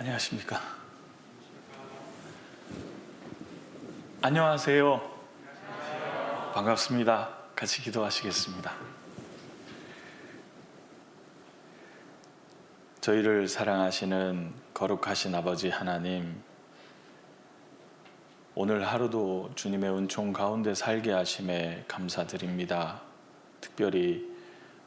안녕하십니까? 안녕하세요. 반갑습니다. 같이 기도하시겠습니다. 저희를 사랑하시는 거룩하신 아버지 하나님, 오늘 하루도 주님의 은총 가운데 살게 하심에 감사드립니다. 특별히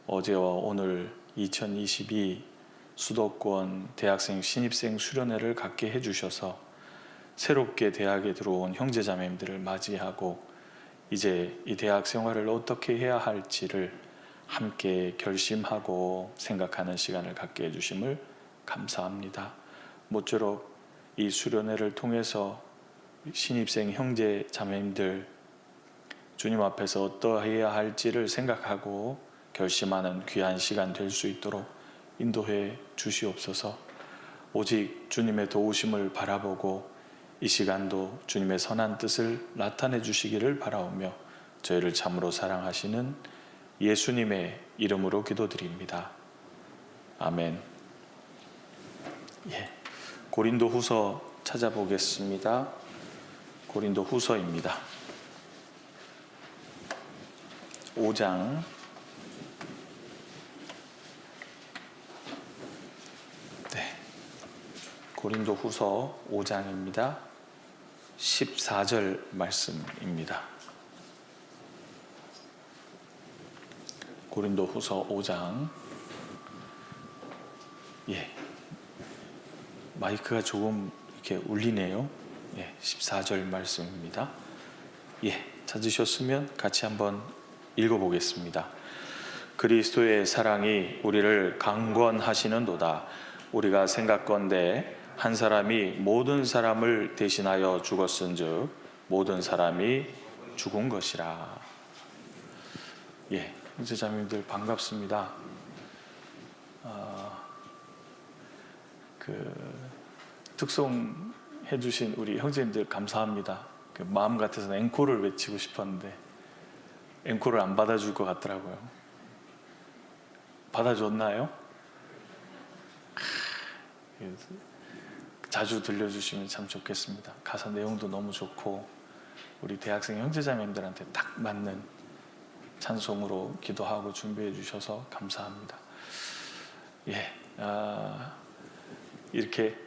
어제와 오늘 2022 수도권 대학생 신입생 수련회를 갖게 해주셔서 새롭게 대학에 들어온 형제자매님들을 맞이하고 이제 이 대학 생활을 어떻게 해야 할지를 함께 결심하고 생각하는 시간을 갖게 해주심을 감사합니다. 모쪼록 이 수련회를 통해서 신입생 형제자매님들 주님 앞에서 어떠해야 할지를 생각하고 결심하는 귀한 시간 될 수 있도록 인도해 주시옵소서. 오직 주님의 도우심을 바라보고 이 시간도 주님의 선한 뜻을 나타내 주시기를 바라오며 저희를 참으로 사랑하시는 예수님의 이름으로 기도드립니다. 아멘. 고린도 후서 찾아보겠습니다. 고린도 후서입니다. 5장 고린도 후서 5장입니다. 14절 말씀입니다. 고린도 후서 5장. 마이크가 조금 이렇게 울리네요. 14절 말씀입니다. 찾으셨으면 같이 한번 읽어보겠습니다. 그리스도의 사랑이 우리를 강권하시는도다. 우리가 생각건대 한 사람이 모든 사람을 대신하여 죽었은즉 모든 사람이 죽은 것이라. 형제자매님들 반갑습니다. 특송해 주신 우리 형제님들 감사합니다. 마음 같아서는 앵콜을 외치고 싶었는데 앵콜을 안 받아줄 것 같더라고요. 받아줬나요? 자주 들려주시면 참 좋겠습니다. 가사 내용도 너무 좋고 우리 대학생 형제자매님들한테 딱 맞는 찬송으로 기도하고 준비해 주셔서 감사합니다. 이렇게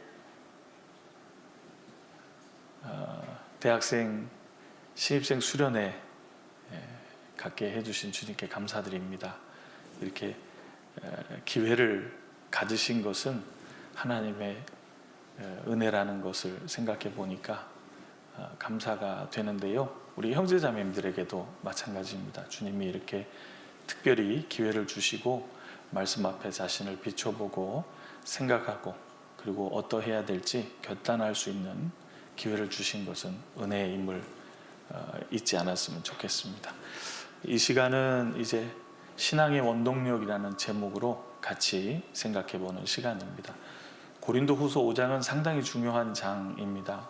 대학생 신입생 수련회 갖게 해주신 주님께 감사드립니다. 이렇게 기회를 가지신 것은 하나님의 은혜라는 것을 생각해 보니까 감사가 되는데요. 우리 형제자매님들에게도 마찬가지입니다. 주님이 이렇게 특별히 기회를 주시고 말씀 앞에 자신을 비춰보고 생각하고 그리고 어떠해야 될지 결단할 수 있는 기회를 주신 것은 은혜임을 잊지 않았으면 좋겠습니다. 이 시간은 이제 신앙의 원동력이라는 제목으로 같이 생각해 보는 시간입니다. 고린도 후서 5장은 상당히 중요한 장입니다.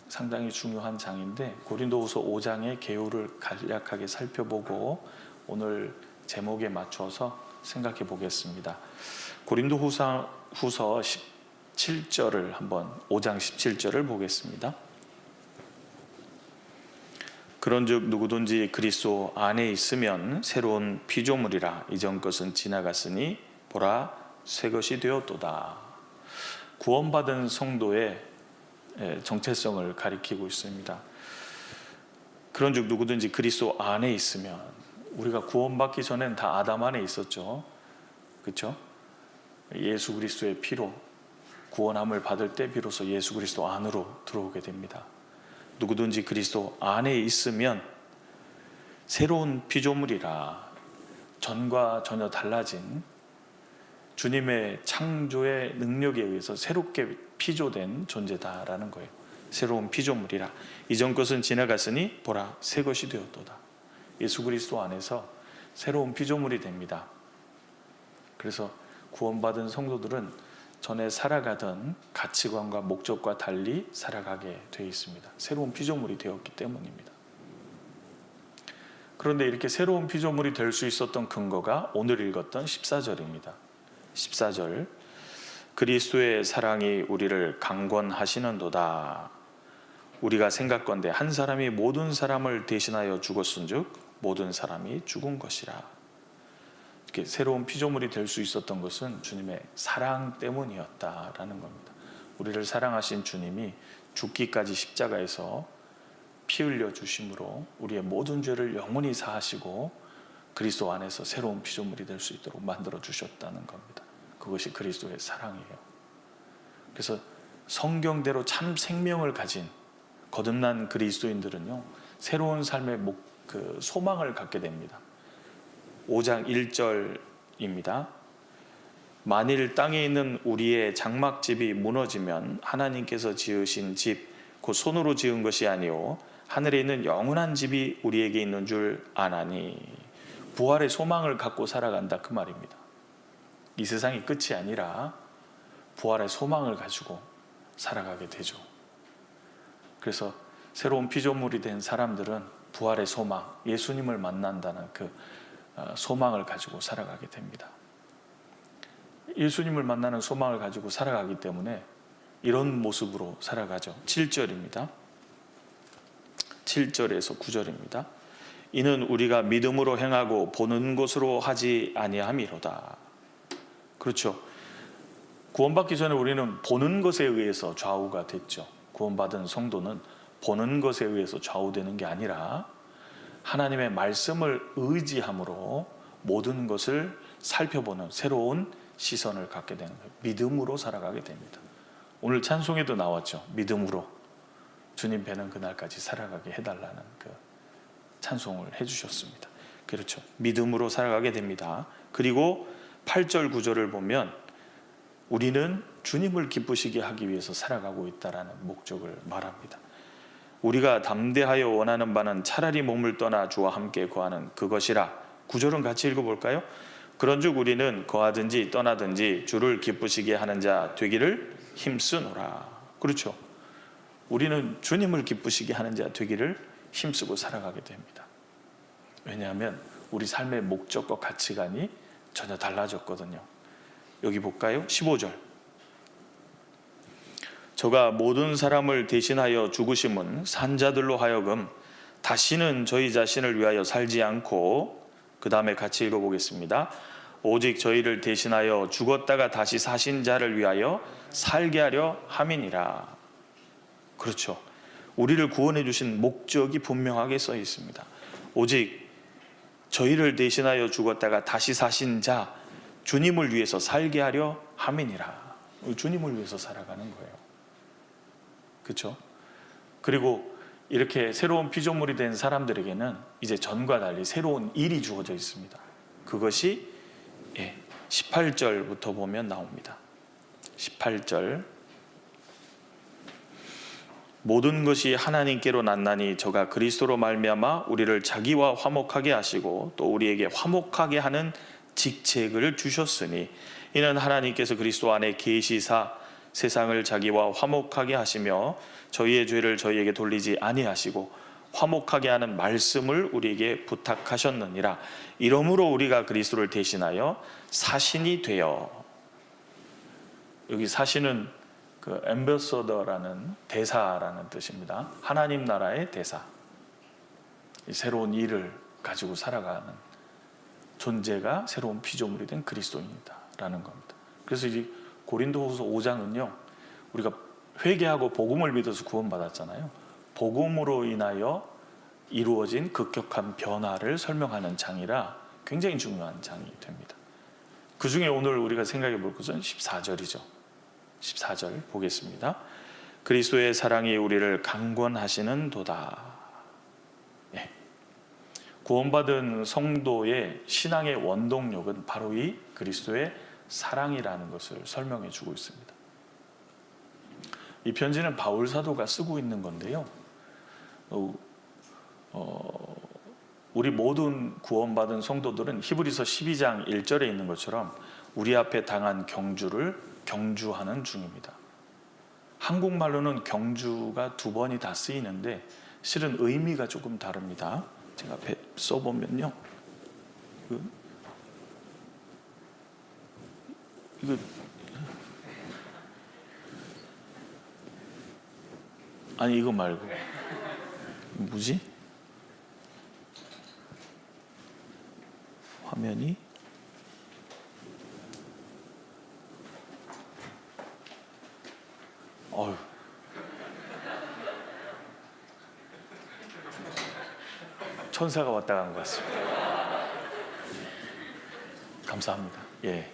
상당히 중요한 장인데 고린도 후서 5장의 개요를 간략하게 살펴보고 오늘 제목에 맞춰서 생각해 보겠습니다. 고린도 후서 17절을 한번 5장 17절을 보겠습니다. 그런즉 누구든지 그리스도 안에 있으면 새로운 피조물이라. 이전 것은 지나갔으니 보라 새 것이 되었도다. 구원받은 성도의 정체성을 가리키고 있습니다. 그런즉 누구든지 그리스도 안에 있으면, 우리가 구원받기 전엔 다 아담 안에 있었죠. 그렇죠? 예수 그리스도의 피로 구원함을 받을 때 비로소 예수 그리스도 안으로 들어오게 됩니다. 누구든지 그리스도 안에 있으면 새로운 피조물이라. 전과 전혀 달라진 주님의 창조의 능력에 의해서 새롭게 피조된 존재다라는 거예요. 새로운 피조물이라. 이전 것은 지나갔으니 보라 새 것이 되었도다. 예수 그리스도 안에서 새로운 피조물이 됩니다. 그래서 구원받은 성도들은 전에 살아가던 가치관과 목적과 달리 살아가게 되어 있습니다. 새로운 피조물이 되었기 때문입니다. 그런데 이렇게 새로운 피조물이 될 수 있었던 근거가 오늘 읽었던 14절입니다. 14절. 그리스도의 사랑이 우리를 강권하시는도다. 우리가 생각건대 한 사람이 모든 사람을 대신하여 죽었은즉 모든 사람이 죽은 것이라. 이렇게 새로운 피조물이 될 수 있었던 것은 주님의 사랑 때문이었다라는 겁니다. 우리를 사랑하신 주님이 죽기까지 십자가에서 피 흘려 주심으로 우리의 모든 죄를 영원히 사하시고 그리스도 안에서 새로운 피조물이 될 수 있도록 만들어 주셨다는 겁니다. 그것이 그리스도의 사랑이에요. 그래서 성경대로 참 생명을 가진 거듭난 그리스도인들은요, 새로운 삶의 소망을 갖게 됩니다. 5장 1절입니다. 만일 땅에 있는 우리의 장막집이 무너지면 하나님께서 지으신 집, 곧 손으로 지은 것이 아니요 하늘에 있는 영원한 집이 우리에게 있는 줄 아나니. 부활의 소망을 갖고 살아간다, 그 말입니다. 이 세상이 끝이 아니라 부활의 소망을 가지고 살아가게 되죠. 그래서 새로운 피조물이 된 사람들은 부활의 소망, 예수님을 만난다는 그 소망을 가지고 살아가게 됩니다. 예수님을 만나는 소망을 가지고 살아가기 때문에 이런 모습으로 살아가죠. 7절입니다. 7절에서 9절입니다. 이는 우리가 믿음으로 행하고 보는 것으로 하지 아니함이로다. 그렇죠. 구원받기 전에 우리는 보는 것에 의해서 좌우가 됐죠. 구원받은 성도는 보는 것에 의해서 좌우되는 게 아니라 하나님의 말씀을 의지함으로 모든 것을 살펴보는 새로운 시선을 갖게 되는 거예요. 믿음으로 살아가게 됩니다. 오늘 찬송에도 나왔죠. 믿음으로 주님 뵈는 그날까지 살아가게 해달라는 그 찬송을 해주셨습니다. 그렇죠. 믿음으로 살아가게 됩니다. 그리고 8절 9절을 보면 우리는 주님을 기쁘시게 하기 위해서 살아가고 있다라는 목적을 말합니다. 우리가 담대하여 원하는 바는 차라리 몸을 떠나 주와 함께 거하는 그것이라. 9절은 같이 읽어볼까요? 그런즉 우리는 거하든지 떠나든지 주를 기쁘시게 하는 자 되기를 힘쓰노라. 그렇죠. 우리는 주님을 기쁘시게 하는 자 되기를 힘쓰고 살아가게 됩니다. 왜냐하면 우리 삶의 목적과 가치관이 전혀 달라졌거든요. 여기 볼까요? 15절. 저가 모든 사람을 대신하여 죽으심은 산자들로 하여금 다시는 저희 자신을 위하여 살지 않고, 그 다음에 같이 읽어보겠습니다. 오직 저희를 대신하여 죽었다가 다시 사신 자를 위하여 살게 하려 함이니라. 그렇죠. 우리를 구원해 주신 목적이 분명하게 써 있습니다. 오직 저희를 대신하여 죽었다가 다시 사신 자, 주님을 위해서 살게 하려 함이니라. 주님을 위해서 살아가는 거예요. 그렇죠? 그리고 이렇게 새로운 피조물이 된 사람들에게는 이제 전과 달리 새로운 일이 주어져 있습니다. 그것이 18절부터 보면 나옵니다. 18절. 모든 것이 하나님께로 났나니 저가 그리스도로 말미암아 우리를 자기와 화목하게 하시고 또 우리에게 화목하게 하는 직책을 주셨으니 이는 하나님께서 그리스도 안에 계시사 세상을 자기와 화목하게 하시며 저희의 죄를 저희에게 돌리지 아니하시고 화목하게 하는 말씀을 우리에게 부탁하셨느니라. 이러므로 우리가 그리스도를 대신하여 사신이 되어. 여기 사신은 그 앰버서더라는 대사라는 뜻입니다. 하나님 나라의 대사. 새로운 일을 가지고 살아가는 존재가 새로운 피조물이 된 그리스도인이다라는 겁니다. 그래서 이제 고린도후서 5장은요, 우리가 회개하고 복음을 믿어서 구원받았잖아요. 복음으로 인하여 이루어진 급격한 변화를 설명하는 장이라 굉장히 중요한 장이 됩니다. 그 중에 오늘 우리가 생각해 볼 것은 14절이죠. 14절 보겠습니다. 그리스도의 사랑이 우리를 강권하시는 도다. 구원받은 성도의 신앙의 원동력은 바로 이 그리스도의 사랑이라는 것을 설명해 주고 있습니다. 이 편지는 바울 사도가 쓰고 있는 건데요. 우리 모든 구원받은 성도들은 히브리서 12장 1절에 있는 것처럼 우리 앞에 당한 경주를 경주하는 중입니다. 한국말로는 경주가 2번이 다 쓰이는데 실은 의미가 조금 다릅니다. 제가 앞에 써보면요, 이거 아니 이거 말고 뭐지? 화면이 어휴. 천사가 왔다 간 것 같습니다. 감사합니다. 예.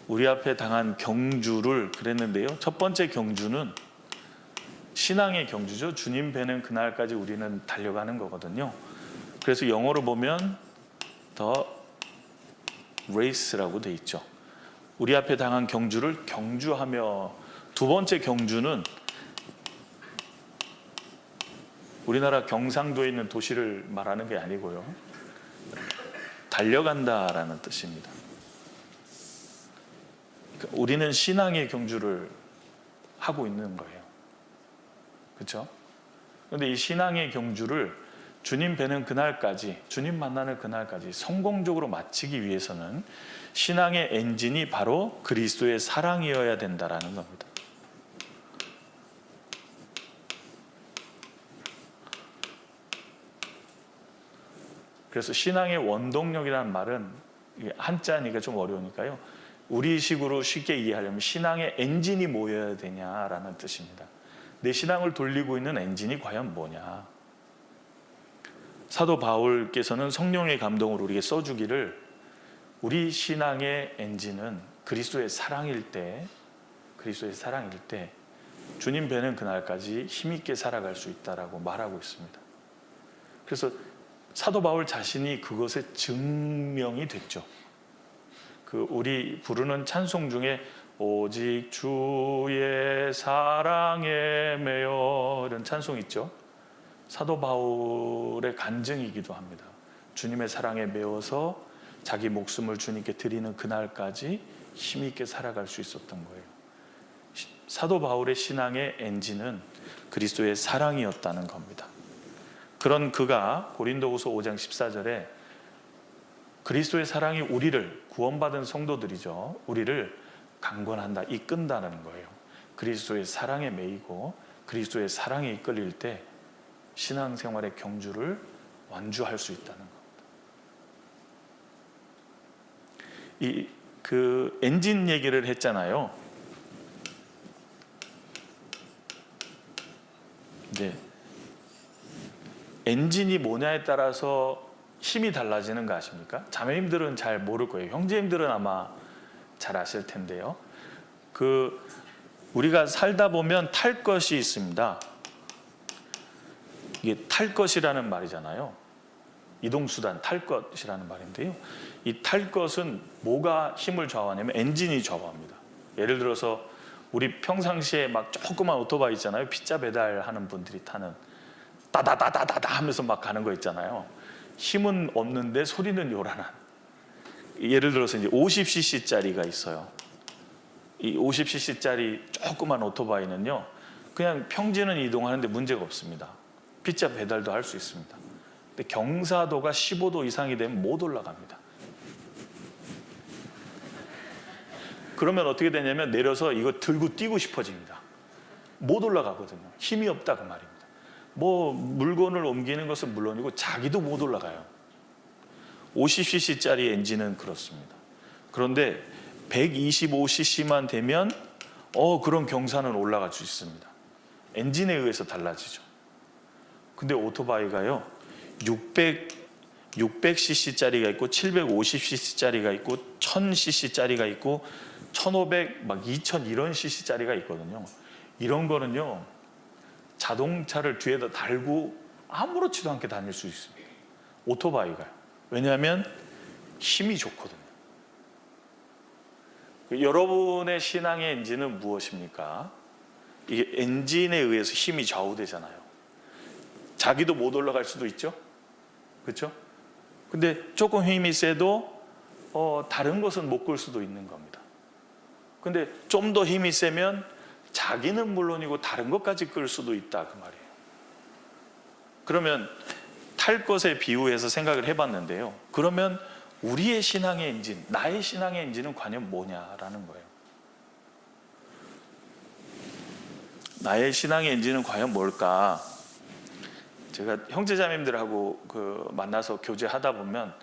우리 앞에 당한 경주를 그랬는데요. 첫 번째 경주는 신앙의 경주죠. 주님 뵈는 그날까지 우리는 달려가는 거거든요. 그래서 영어로 보면 The Race라고 돼 있죠. 우리 앞에 당한 경주를 경주하며, 두 번째 경주는 우리나라 경상도에 있는 도시를 말하는 게 아니고요. 달려간다라는 뜻입니다. 우리는 신앙의 경주를 하고 있는 거예요. 그렇죠? 그런데 이 신앙의 경주를 주님 뵈는 그날까지, 주님 만나는 그날까지 성공적으로 마치기 위해서는 신앙의 엔진이 바로 그리스도의 사랑이어야 된다라는 겁니다. 그래서 신앙의 원동력이라는 말은 한자니까 좀 어려우니까요. 우리식으로 쉽게 이해하려면 신앙의 엔진이 뭐여야 되냐라는 뜻입니다. 내 신앙을 돌리고 있는 엔진이 과연 뭐냐. 사도 바울께서는 성령의 감동으로 우리에게 써주기를, 우리 신앙의 엔진은 그리스도의 사랑일 때 주님 뵈는 그날까지 힘있게 살아갈 수 있다라고 말하고 있습니다. 그래서 사도 바울 자신이 그것의 증명이 됐죠. 우리 부르는 찬송 중에 오직 주의 사랑에 매여, 이런 찬송 있죠. 사도 바울의 간증이기도 합니다. 주님의 사랑에 매여서 자기 목숨을 주님께 드리는 그날까지 힘있게 살아갈 수 있었던 거예요. 사도 바울의 신앙의 엔진은 그리스도의 사랑이었다는 겁니다. 그런 그가 고린도후서 5장 14절에 그리스도의 사랑이 우리를, 구원받은 성도들이죠, 우리를 강권한다, 이끈다는 거예요. 그리스도의 사랑에 매이고 그리스도의 사랑에 이끌릴 때 신앙생활의 경주를 완주할 수 있다는 겁니다. 그 엔진 얘기를 했잖아요. 네. 엔진이 뭐냐에 따라서 힘이 달라지는 거 아십니까? 자매님들은 잘 모를 거예요. 형제님들은 아마 잘 아실 텐데요. 우리가 살다 보면 탈 것이 있습니다. 이게 탈 것이라는 말이잖아요. 이동수단, 탈 것이라는 말인데요. 이 탈 것은 뭐가 힘을 좌우하냐면 엔진이 좌우합니다. 예를 들어서 우리 평상시에 막 조그만 오토바이 있잖아요. 피자 배달하는 분들이 타는 따다다다다다 하면서 막 가는 거 있잖아요. 힘은 없는데 소리는 요란한. 예를 들어서 이제 50cc짜리가 있어요. 이 50cc짜리 조그만 오토바이는요, 그냥 평지는 이동하는데 문제가 없습니다. 피자 배달도 할 수 있습니다. 근데 경사도가 15도 이상이 되면 못 올라갑니다. 그러면 어떻게 되냐면 내려서 이거 들고 뛰고 싶어집니다. 못 올라가거든요. 힘이 없다 그 말입니다. 뭐 물건을 옮기는 것은 물론이고 자기도 못 올라가요. 50cc짜리 엔진은 그렇습니다. 그런데 125cc만 되면 그런 경사는 올라갈 수 있습니다. 엔진에 의해서 달라지죠. 근데 오토바이가요, 600cc짜리가 있고 750cc짜리가 있고 1000cc짜리가 있고 1500, 막 2000 이런 cc짜리가 있거든요. 이런 거는요, 자동차를 뒤에다 달고 아무렇지도 않게 다닐 수 있습니다. 오토바이가요. 왜냐하면 힘이 좋거든요. 여러분의 신앙의 엔진은 무엇입니까? 이게 엔진에 의해서 힘이 좌우되잖아요. 자기도 못 올라갈 수도 있죠. 그렇죠? 근데 조금 힘이 세도 다른 것은 못 끌 수도 있는 겁니다. 근데 좀 더 힘이 세면 자기는 물론이고 다른 것까지 끌 수도 있다 그 말이에요. 그러면 탈 것에 비유해서 생각을 해봤는데요. 그러면 우리의 신앙의 엔진, 나의 신앙의 엔진은 과연 뭐냐라는 거예요. 나의 신앙의 엔진은 과연 뭘까? 제가 형제자매님들하고 만나서 교제하다 보면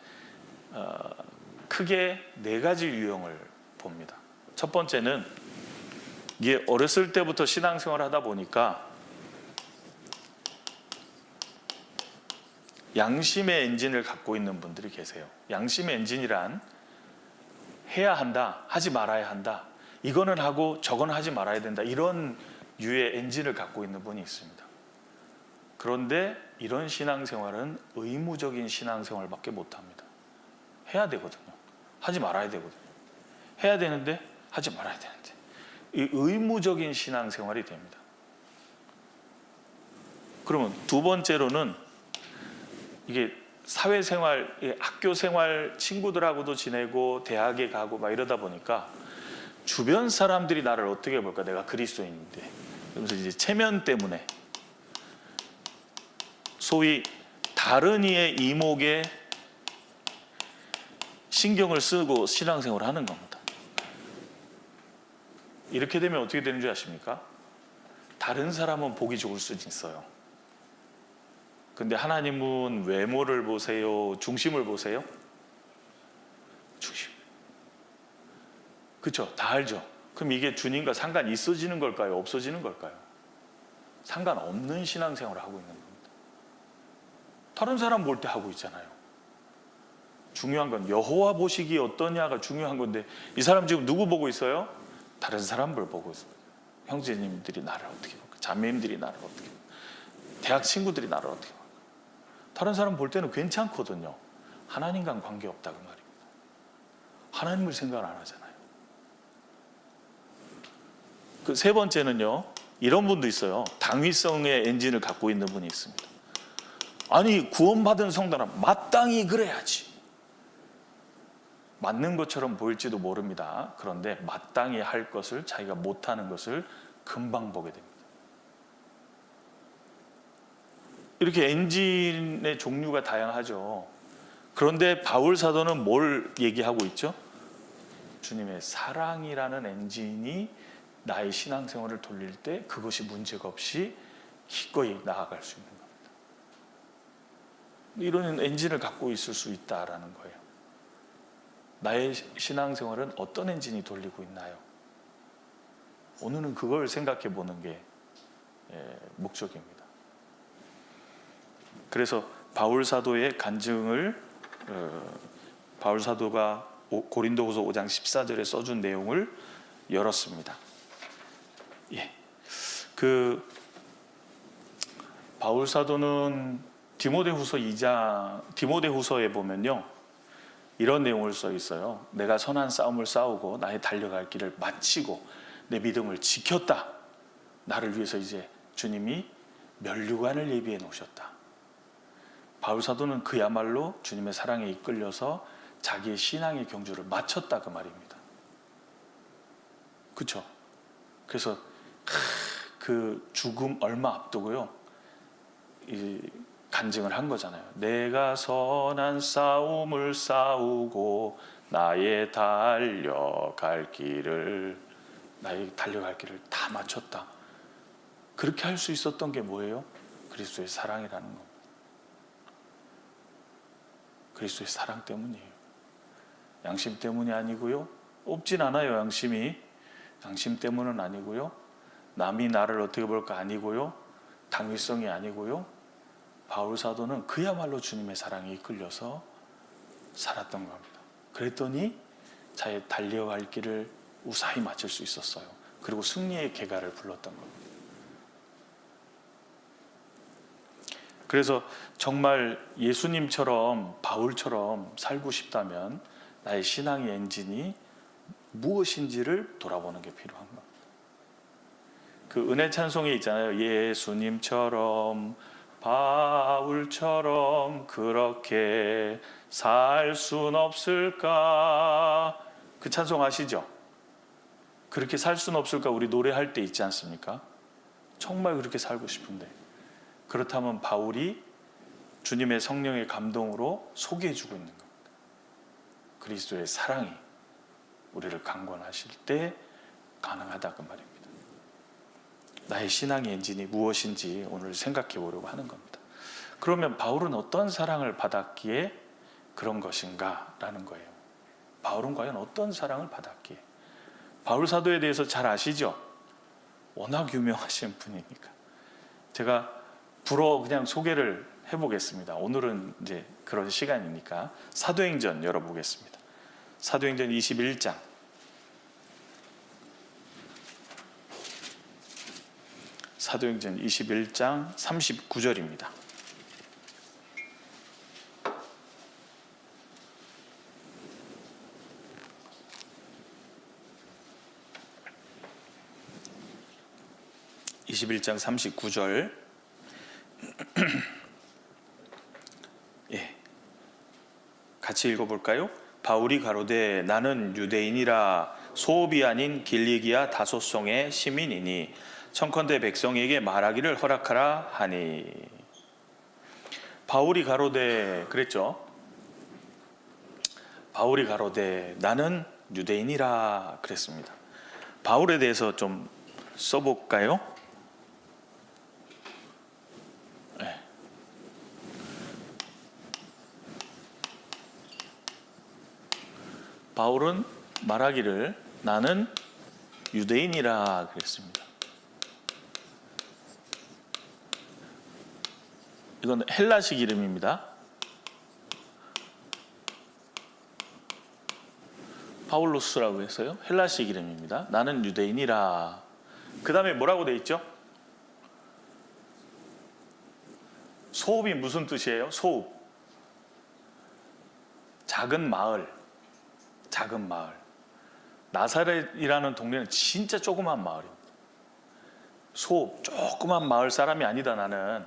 크게 4가지 유형을 봅니다. 첫 번째는 이게 어렸을 때부터 신앙생활을 하다 보니까 양심의 엔진을 갖고 있는 분들이 계세요. 양심의 엔진이란 해야 한다, 하지 말아야 한다, 이거는 하고 저거는 하지 말아야 된다, 이런 유의 엔진을 갖고 있는 분이 있습니다. 그런데 이런 신앙생활은 의무적인 신앙생활밖에 못합니다. 해야 되거든요. 하지 말아야 되거든요. 해야 되는데 하지 말아야 되는데, 이 의무적인 신앙생활이 됩니다. 그러면 두 번째로는 이게 사회생활, 학교생활, 친구들하고도 지내고 대학에 가고 막 이러다 보니까 주변 사람들이 나를 어떻게 볼까? 내가 그리스도인인데. 그러면서 이제 체면 때문에 소위 다른 이의 이목에 신경을 쓰고 신앙생활을 하는 겁니다. 이렇게 되면 어떻게 되는 줄 아십니까? 다른 사람은 보기 좋을 수 있어요. 근데 하나님은 외모를 보세요? 중심을 보세요? 중심. 그렇죠? 다 알죠? 그럼 이게 주님과 상관 있어지는 걸까요? 없어지는 걸까요? 상관없는 신앙생활을 하고 있는 겁니다. 다른 사람 볼 때 하고 있잖아요. 중요한 건 여호와 보시기에 어떠냐가 중요한 건데, 이 사람 지금 누구 보고 있어요? 다른 사람을 보고 있어요. 형제님들이 나를 어떻게 볼까? 자매님들이 나를 어떻게 볼까? 대학 친구들이 나를 어떻게 볼까? 다른 사람 볼 때는 괜찮거든요. 하나님과는 관계없다 그 말입니다. 하나님을 생각 안 하잖아요. 그 세 번째는요, 이런 분도 있어요. 당위성의 엔진을 갖고 있는 분이 있습니다. 아니, 구원받은 성도는 마땅히 그래야지. 맞는 것처럼 보일지도 모릅니다. 그런데 마땅히 할 것을, 자기가 못하는 것을 금방 보게 됩니다. 이렇게 엔진의 종류가 다양하죠. 그런데 바울 사도는 뭘 얘기하고 있죠? 주님의 사랑이라는 엔진이 나의 신앙생활을 돌릴 때 그것이 문제가 없이 기꺼이 나아갈 수 있는 겁니다. 이런 엔진을 갖고 있을 수 있다라는 거예요. 나의 신앙생활은 어떤 엔진이 돌리고 있나요? 오늘은 그걸 생각해 보는 게 목적입니다. 그래서 바울 사도의 간증을 바울 사도가 고린도후서 5장 14절에 써준 내용을 열었습니다. 바울 사도는 디모데후서에 보면요, 이런 내용을 써 있어요. 내가 선한 싸움을 싸우고 나의 달려갈 길을 마치고 내 믿음을 지켰다. 나를 위해서 이제 주님이 면류관을 예비해 놓으셨다. 바울 사도는 그야말로 주님의 사랑에 이끌려서 자기의 신앙의 경주를 마쳤다 그 말입니다. 그렇죠? 그래서 그 죽음 얼마 앞두고요, 간증을 한 거잖아요. 내가 선한 싸움을 싸우고 나의 달려갈 길을 다 마쳤다. 그렇게 할 수 있었던 게 뭐예요? 그리스도의 사랑이라는 겁니다. 그리스도의 사랑 때문이에요. 양심 때문이 아니고요, 없진 않아요. 양심 때문은 아니고요, 남이 나를 어떻게 볼까 아니고요, 당위성이 아니고요, 바울 사도는 그야말로 주님의 사랑에 이끌려서 살았던 겁니다. 그랬더니 자기의 달려갈 길을 우사히 마칠 수 있었어요. 그리고 승리의 계가를 불렀던 겁니다. 그래서 정말 예수님처럼 바울처럼 살고 싶다면 나의 신앙의 엔진이 무엇인지를 돌아보는 게 필요한 겁니다. 그 은혜 찬송에 있잖아요. 예수님처럼 바울처럼 그렇게 살 순 없을까? 그 찬송 아시죠? 그렇게 살 순 없을까? 우리 노래할 때 있지 않습니까? 정말 그렇게 살고 싶은데, 그렇다면 바울이 주님의 성령의 감동으로 소개해주고 있는 겁니다. 그리스도의 사랑이 우리를 강권하실 때 가능하다 그 말입니다. 나의 신앙의 엔진이 무엇인지 오늘 생각해 보려고 하는 겁니다. 그러면 바울은 어떤 사랑을 받았기에 그런 것인가 라는 거예요. 바울은 과연 어떤 사랑을 받았기에? 바울 사도에 대해서 잘 아시죠? 워낙 유명하신 분이니까 제가 불어 그냥 소개를 해보겠습니다. 오늘은 이제 그런 시간이니까 사도행전 열어보겠습니다. 사도행전 21장 사도행전 21장 39절입니다. (21장 39절) 예, 같이 읽어볼까요? 바울이 가로되 나는 유대인이라 소읍이 아닌 길리기아 다소성의 시민이니 청컨대 백성에게 말하기를 허락하라 하니. 바울이 가로되 그랬죠. 바울이 가로되 나는 유대인이라 그랬습니다. 바울에 대해서 좀 써볼까요? 네. 바울은 말하기를 나는 유대인이라 그랬습니다. 이건 헬라식 이름입니다. 파울로스라고 해서요. 헬라식 이름입니다. 나는 유대인이라. 그 다음에 뭐라고 돼 있죠? 소읍이 무슨 뜻이에요? 소읍. 작은 마을. 작은 마을. 나사렛이라는 동네는 진짜 조그만 마을입니다. 소읍. 조그만 마을 사람이 아니다 나는.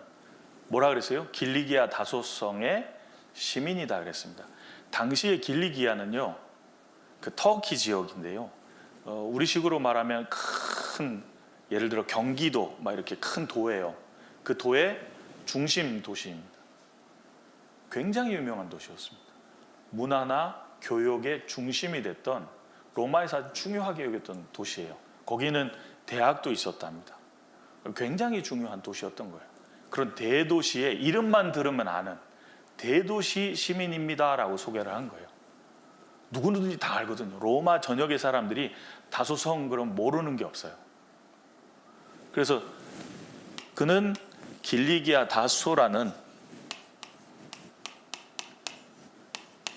뭐라 그랬어요? 길리기아 다소성의 시민이다 그랬습니다. 당시의 길리기아는요, 그 터키 지역인데요. 우리식으로 말하면 큰, 예를 들어 경기도 막 이렇게 큰 도예요. 그 도의 중심 도시입니다. 굉장히 유명한 도시였습니다. 문화나 교역의 중심이 됐던 로마에서 아주 중요하게 여겼던 도시예요. 거기는 대학도 있었답니다. 굉장히 중요한 도시였던 거예요. 그런 대도시의 이름만 들으면 아는 대도시 시민입니다라고 소개를 한 거예요. 누구든지 다 알거든요. 로마 전역의 사람들이 다소성 그럼 모르는 게 없어요. 그래서 그는 길리기아 다소라는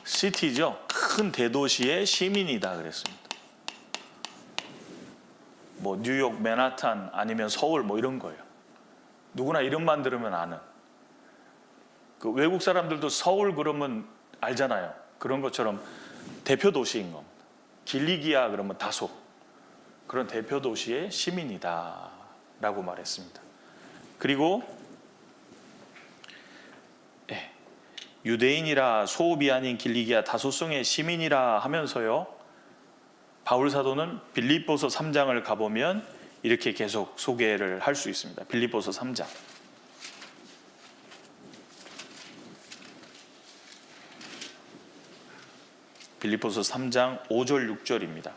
시티죠. 큰 대도시의 시민이다 그랬습니다. 뭐 뉴욕 맨하탄 아니면 서울 뭐 이런 거예요. 누구나 이름만 들으면 아는. 그 외국 사람들도 서울 그러면 알잖아요. 그런 것처럼 대표 도시인 겁니다. 길리기아 그러면 다소. 그런 대표 도시의 시민이다 라고 말했습니다. 그리고 유대인이라 소읍이 아닌 길리기아 다소성의 시민이라 하면서요, 바울 사도는 빌립보서 3장을 가보면 이렇게 계속 소개를 할 수 있습니다. 빌립보서 3장. 빌립보서 3장 5절 6절입니다.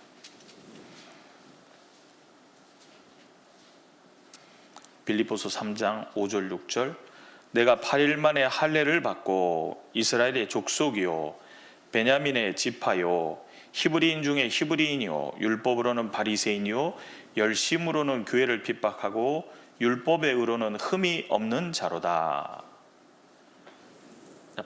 빌립보서 3장 5절 6절. 내가 8일 만에 할례를 받고 이스라엘의 족속이요 베냐민의 지파요 히브리인 중에 히브리인이요 율법으로는 바리새인이요 열심으로는 교회를 핍박하고 율법의 의로는 흠이 없는 자로다.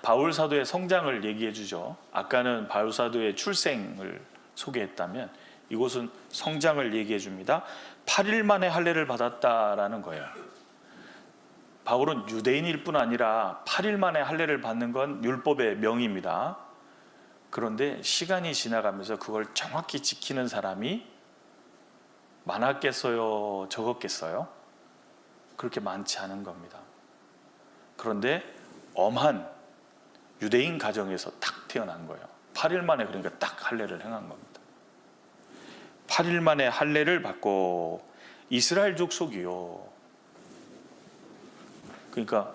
바울 사도의 성장을 얘기해 주죠. 아까는 바울 사도의 출생을 소개했다면 이곳은 성장을 얘기해 줍니다. 8일 만에 할례를 받았다라는 거예요. 바울은 유대인일 뿐 아니라 8일 만에 할례를 받는 건 율법의 명입니다. 그런데 시간이 지나가면서 그걸 정확히 지키는 사람이 많았겠어요? 적었겠어요? 그렇게 많지 않은 겁니다. 그런데 엄한 유대인 가정에서 딱 태어난 거예요. 8일 만에 그러니까 딱 할례를 행한 겁니다. 8일 만에 할례를 받고 이스라엘 족속이요. 그러니까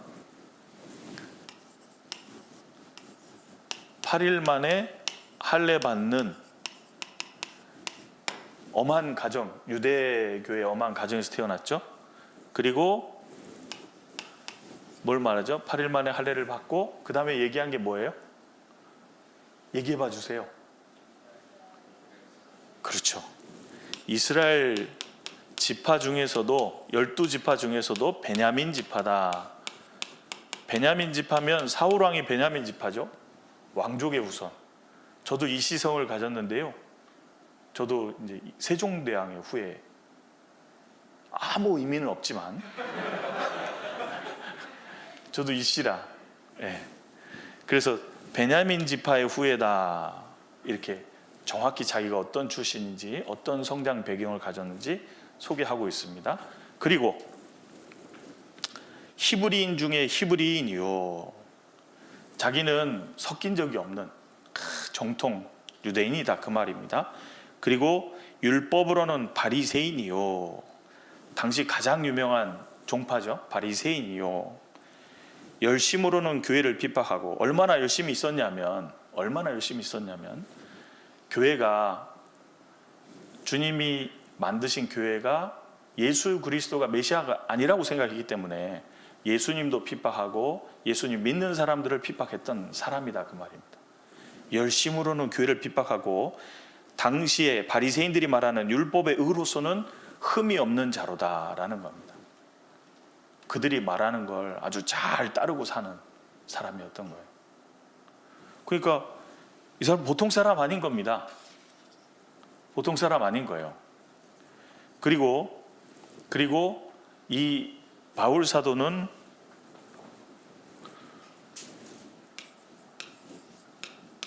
8일 만에 할례 받는 엄한 가정, 유대교의 엄한 가정에서 태어났죠. 그리고 뭘 말하죠? 8일 만에 할례를 받고 그 다음에 얘기한 게 뭐예요? 얘기해 봐 주세요. 그렇죠. 이스라엘 지파 중에서도 12지파 중에서도 베냐민 지파다. 베냐민 지파면 사울 왕이 베냐민 지파죠. 왕족의 후손. 저도 이 시성을 가졌는데요. 저도 이제 세종대왕의 후예. 아무 의미는 없지만 저도 이씨라. 예. 그래서 베냐민 지파의 후예다. 이렇게 정확히 자기가 어떤 출신인지, 어떤 성장 배경을 가졌는지 소개하고 있습니다. 그리고 히브리인 중에 히브리인이요. 자기는 섞인 적이 없는 정통 유대인이다 그 말입니다. 그리고 율법으로는 바리새인이요. 당시 가장 유명한 종파죠. 바리새인이요. 열심으로는 교회를 핍박하고 얼마나 열심히 있었냐면 교회가 주님이 만드신 교회가 예수 그리스도가 메시아가 아니라고 생각했기 때문에 예수님도 핍박하고 예수님 믿는 사람들을 핍박했던 사람이다 그 말입니다. 열심으로는 교회를 핍박하고 당시에 바리새인들이 말하는 율법의 의로서는 흠이 없는 자로다라는 겁니다. 그들이 말하는 걸 아주 잘 따르고 사는 사람이었던 거예요. 그러니까 이 사람 보통 사람 아닌 겁니다. 보통 사람 아닌 거예요. 그리고 이 바울 사도는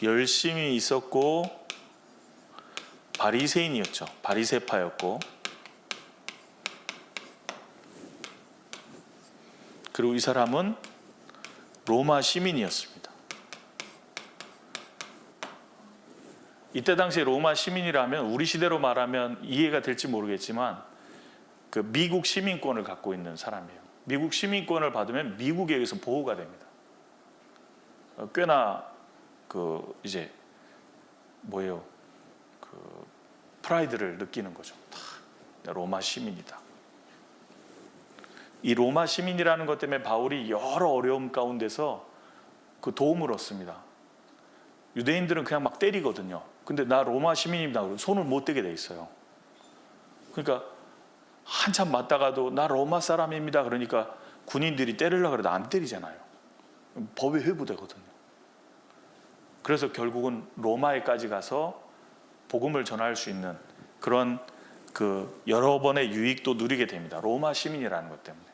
열심히 있었고 바리새인이었죠. 바리새파였고 그리고 이 사람은 로마 시민이었습니다. 이때 당시에 로마 시민이라면 우리 시대로 말하면 이해가 될지 모르겠지만 그 미국 시민권을 갖고 있는 사람이에요. 미국 시민권을 받으면 미국에 의해서 보호가 됩니다. 꽤나 이제 뭐예요? 프라이드를 느끼는 거죠. 로마 시민이다. 이 로마 시민이라는 것 때문에 바울이 여러 어려움 가운데서 그 도움을 얻습니다. 유대인들은 그냥 막 때리거든요. 근데 나 로마 시민입니다. 그러면 손을 못 대게 돼 있어요. 그러니까 한참 맞다가도 나 로마 사람입니다. 그러니까 군인들이 때리려고 해도 안 때리잖아요. 법에 회부되거든요. 그래서 결국은 로마에까지 가서 복음을 전할 수 있는 그런 여러 번의 유익도 누리게 됩니다. 로마 시민이라는 것 때문에.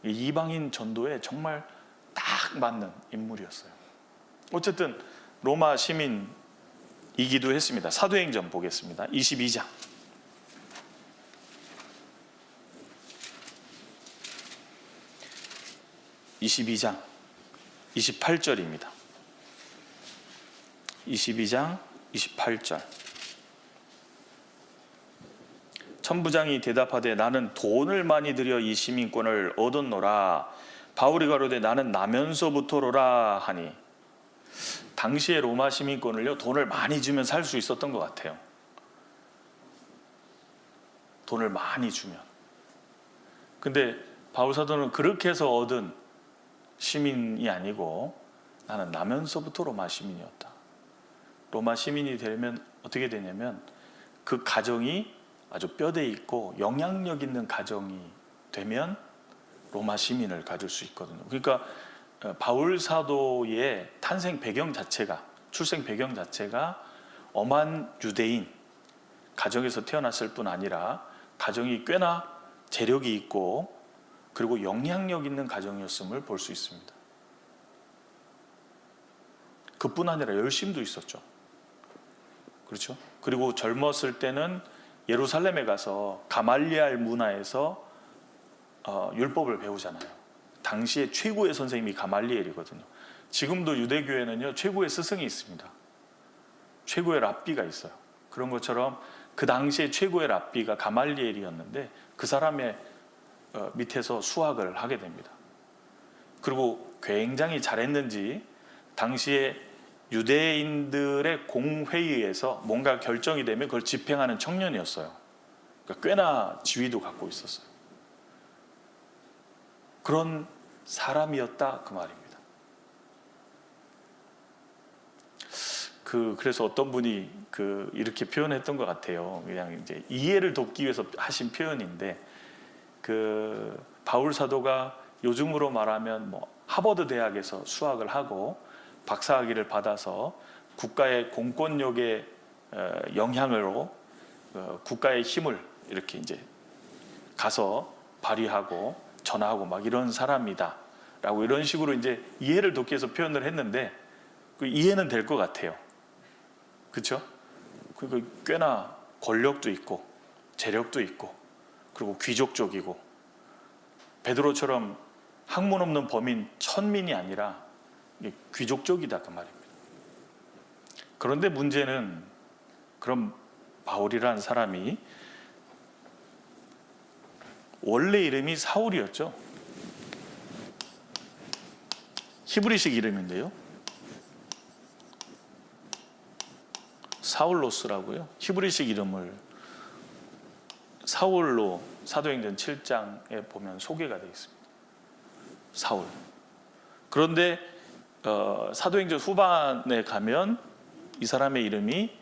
이방인 전도에 정말 딱 맞는 인물이었어요. 어쨌든 로마 시민이기도 했습니다. 사도행전 보겠습니다. 22장. 22장 28절입니다. 22장 28절. 천부장이 대답하되 나는 돈을 많이 들여 이 시민권을 얻었노라. 바울이 가로되 나는 나면서부터로라 하니. 당시에 로마 시민권을요 돈을 많이 주면 살 수 있었던 것 같아요. 돈을 많이 주면. 근데 바울 사도는 그렇게 해서 얻은 시민이 아니고 나는 나면서부터 로마 시민이었다. 로마 시민이 되면 어떻게 되냐면 그 가정이 아주 뼈대 있고 영향력 있는 가정이 되면 로마 시민을 가질 수 있거든요. 그러니까 바울 사도의 탄생 배경 자체가, 출생 배경 자체가 엄한 유대인 가정에서 태어났을 뿐 아니라 가정이 꽤나 재력이 있고 그리고 영향력 있는 가정이었음을 볼 수 있습니다. 그뿐 아니라 열심도 있었죠. 그렇죠? 그리고 젊었을 때는 예루살렘에 가서 가말리알 문화에서 율법을 배우잖아요. 당시에 최고의 선생님이 가말리엘이거든요. 지금도 유대교회는요 최고의 스승이 있습니다. 최고의 랍비가 있어요. 그런 것처럼 그 당시에 최고의 랍비가 가말리엘이었는데 그 사람의 밑에서 수학을 하게 됩니다. 그리고 굉장히 잘했는지 당시에 유대인들의 공회의에서 뭔가 결정이 되면 그걸 집행하는 청년이었어요. 그러니까 꽤나 지위도 갖고 있었어요. 그런 사람이었다 그 말입니다. 그래서 어떤 분이 이렇게 표현했던 것 같아요. 그냥 이제 이해를 돕기 위해서 하신 표현인데, 바울 사도가 요즘으로 말하면 하버드 대학에서 수학을 하고 박사학위를 받아서 국가의 공권력의 영향으로 국가의 힘을 이렇게 이제 가서 발휘하고 전하고 막 이런 사람이다라고 이런 식으로 이제 이해를 돕기 위해서 표현을 했는데, 이해는 될 것 같아요. 그렇죠? 꽤나 권력도 있고 재력도 있고 그리고 귀족적이고, 베드로처럼 학문 없는 범인 천민이 아니라 귀족적이다 그 말입니다. 그런데 문제는 그런 바울이라는 사람이 원래 이름이 사울이었죠. 히브리식 이름인데요, 사울로스라고요. 히브리식 이름을 사울로 사도행전 7장에 보면 소개가 되어 있습니다. 사울. 그런데 사도행전 후반에 가면 이 사람의 이름이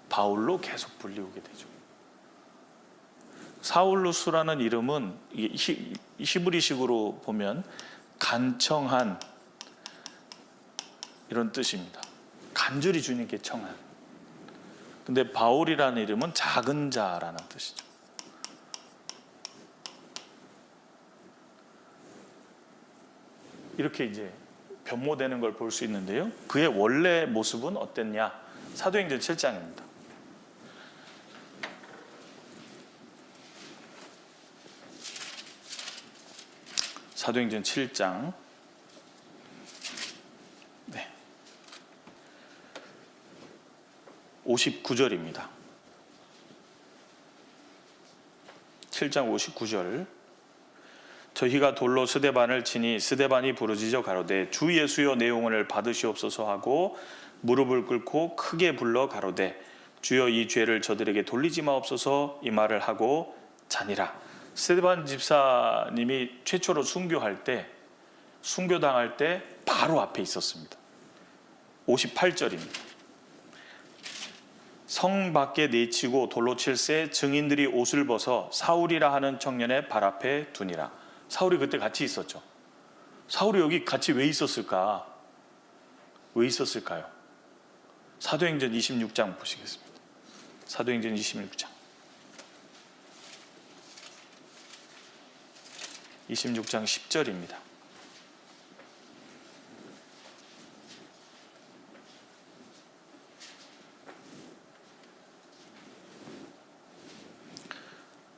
바울로 계속 불리우게 되죠. 사울루스라는 이름은 히브리식으로 보면 간청한 이런 뜻입니다. 간절히 주님께 청한. 근데 바울이라는 이름은 작은 자라는 뜻이죠. 이렇게 이제 변모되는 걸 볼 수 있는데요, 그의 원래 모습은 어땠냐? 사도행전 7장입니다. 사도행전 7장 59절입니다. 7장 59절. 저희가 돌로 스데반을 치니 스데반이 부르짖어 가로되 주 예수여 내 영혼을 받으시옵소서 하고 무릎을 꿇고 크게 불러 가로되 주여 이 죄를 저들에게 돌리지 마옵소서 이 말을 하고 자니라. 스데반 집사님이 최초로 순교당할 때 바로 앞에 있었습니다. 58절입니다. 성 밖에 내치고 돌로 칠새 증인들이 옷을 벗어 사울이라 하는 청년의 발 앞에 두니라. 사울이 그때 같이 있었죠. 사울이 여기 같이 왜 있었을까? 왜 있었을까요? 사도행전 26장 보시겠습니다. 사도행전 26장 10절입니다.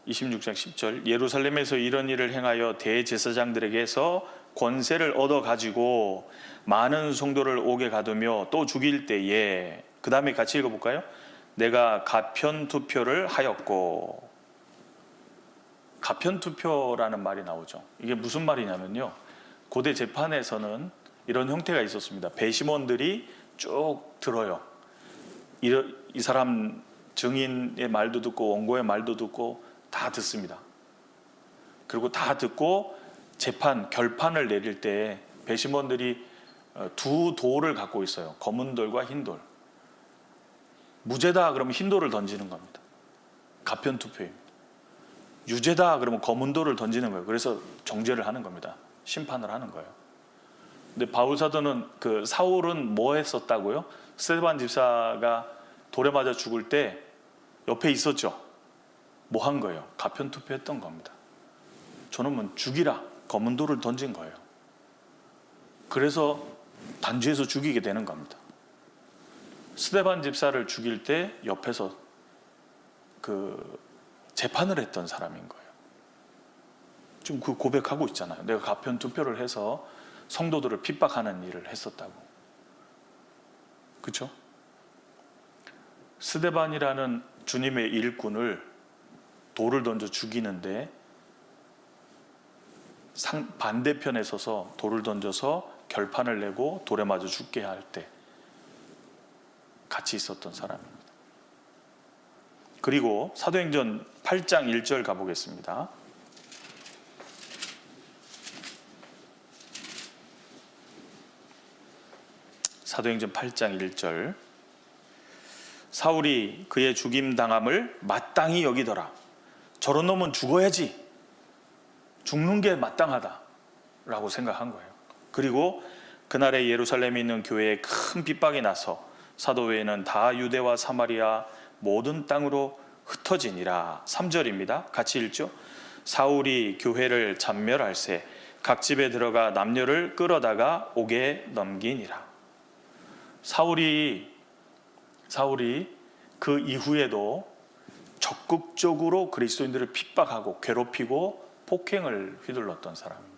(26장 10절) 예루살렘에서 이런 일을 행하여 대제사장들에게서 권세를 얻어 가지고 많은 성도를 옥에 가두며 또 죽일 때에, 그 다음에 같이 읽어볼까요? 내가 가편투표를 하였고. 가편투표라는 말이 나오죠. 이게 무슨 말이냐면요, 고대 재판에서는 이런 형태가 있었습니다. 배심원들이 쭉 들어요. 이 사람 증인의 말도 듣고 원고의 말도 듣고 다 듣습니다. 그리고 다 듣고 결판을 내릴 때 배심원들이 두 돌을 갖고 있어요. 검은 돌과 흰 돌. 무죄다 그러면 흰 돌을 던지는 겁니다. 가편투표입니다. 유죄다 그러면 검은 돌을 던지는 거예요. 그래서 정죄를 하는 겁니다. 심판을 하는 거예요. 근데 바울 사도는 사울은 뭐 했었다고요? 스데반 집사가 돌에 맞아 죽을 때 옆에 있었죠. 뭐 한 거예요? 가편투표했던 겁니다. 저놈은 죽이라 검은 돌을 던진 거예요. 그래서 단죄해서 죽이게 되는 겁니다. 스데반 집사를 죽일 때 옆에서 재판을 했던 사람인 거예요. 지금 고백하고 있잖아요. 내가 가편투표를 해서 성도들을 핍박하는 일을 했었다고. 그렇죠? 스데반이라는 주님의 일꾼을 돌을 던져 죽이는데 반대편에 서서 돌을 던져서 결판을 내고 돌에 맞아 죽게 할 때 같이 있었던 사람입니다. 그리고 사도행전 8장 1절 가보겠습니다. 사도행전 8장 1절. 사울이 그의 죽임 당함을 마땅히 여기더라. 저런 놈은 죽어야지. 죽는 게 마땅하다라고 생각한 거예요. 그리고 그날에 예루살렘에 있는 교회에 큰 핍박이 나서 사도 외에는 다 유대와 사마리아 모든 땅으로 흩어지니라. 3절입니다. 같이 읽죠. 사울이 교회를 잔멸할세 각 집에 들어가 남녀를 끌어다가 옥에 넘기니라. 사울이 그 이후에도 적극적으로 그리스도인들을 핍박하고 괴롭히고 폭행을 휘둘렀던 사람입니다.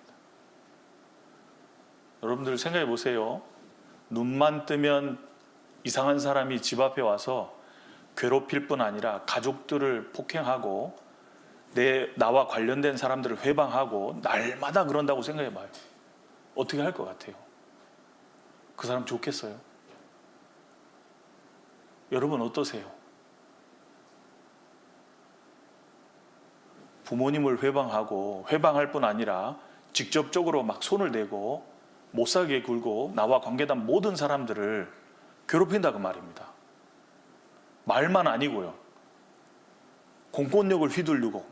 여러분들 생각해 보세요. 눈만 뜨면 이상한 사람이 집 앞에 와서 괴롭힐 뿐 아니라 가족들을 폭행하고 나와 관련된 사람들을 회방하고 날마다 그런다고 생각해 봐요. 어떻게 할 것 같아요? 그 사람 좋겠어요? 여러분 어떠세요? 부모님을 회방하고 회방할 뿐 아니라 직접적으로 막 손을 대고 못살게 굴고 나와 관계된 모든 사람들을 괴롭힌다고 말입니다. 말만 아니고요. 공권력을 휘둘르고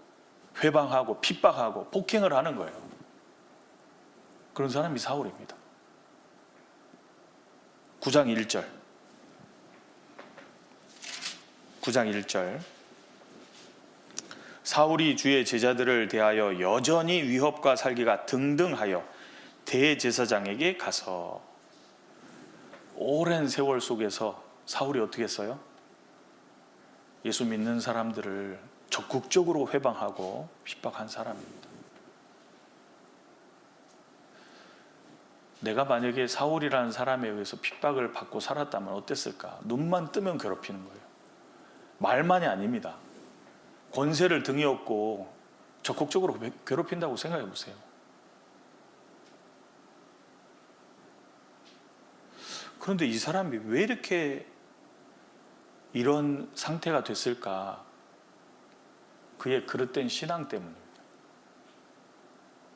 회방하고 핍박하고 폭행을 하는 거예요. 그런 사람이 사울입니다. 9장 1절 9장 1절 사울이 주의 제자들을 대하여 여전히 위협과 살기가 등등하여 대제사장에게 가서. 오랜 세월 속에서 사울이 어떻게 했어요? 예수 믿는 사람들을 적극적으로 회방하고 핍박한 사람입니다. 내가 만약에 사울이라는 사람에 의해서 핍박을 받고 살았다면 어땠을까? 눈만 뜨면 괴롭히는 거예요. 말만이 아닙니다. 권세를 등에 업고 적극적으로 괴롭힌다고 생각해 보세요. 그런데 이 사람이 왜 이렇게 이런 상태가 됐을까? 그의 그릇된 신앙 때문입니다.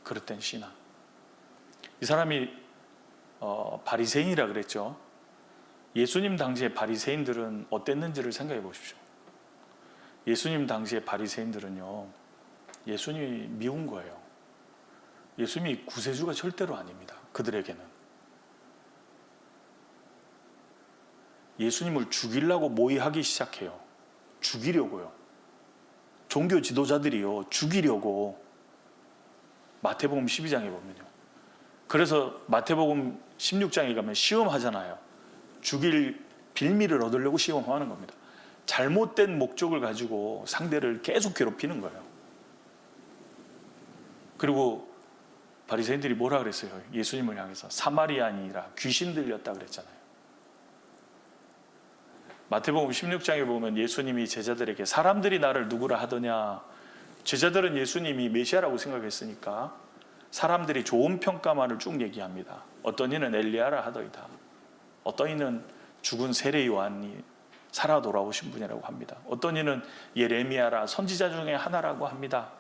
그릇된 신앙. 이 사람이 바리새인이라 그랬죠. 예수님 당시의 바리새인들은 어땠는지를 생각해 보십시오. 예수님 당시의 바리새인들은요, 예수님이 미운 거예요. 예수님이 구세주가 절대로 아닙니다. 그들에게는. 예수님을 죽이려고 모의하기 시작해요. 죽이려고요. 종교 지도자들이요, 죽이려고. 마태복음 12장에 보면요. 그래서 마태복음 16장에 가면 시험하잖아요. 죽일 빌미를 얻으려고 시험하는 겁니다. 잘못된 목적을 가지고 상대를 계속 괴롭히는 거예요. 그리고 바리새인들이 뭐라 그랬어요? 예수님을 향해서 사마리아인이라 귀신 들렸다 그랬잖아요. 마태복음 16장에 보면 예수님이 제자들에게 사람들이 나를 누구라 하더냐. 제자들은 예수님이 메시아라고 생각했으니까 사람들이 좋은 평가만을 쭉 얘기합니다. 어떤 이는 엘리야라 하더이다. 어떤 이는 죽은 세례 요한이 살아 돌아오신 분이라고 합니다. 어떤 이는 예레미야라 선지자 중에 하나라고 합니다.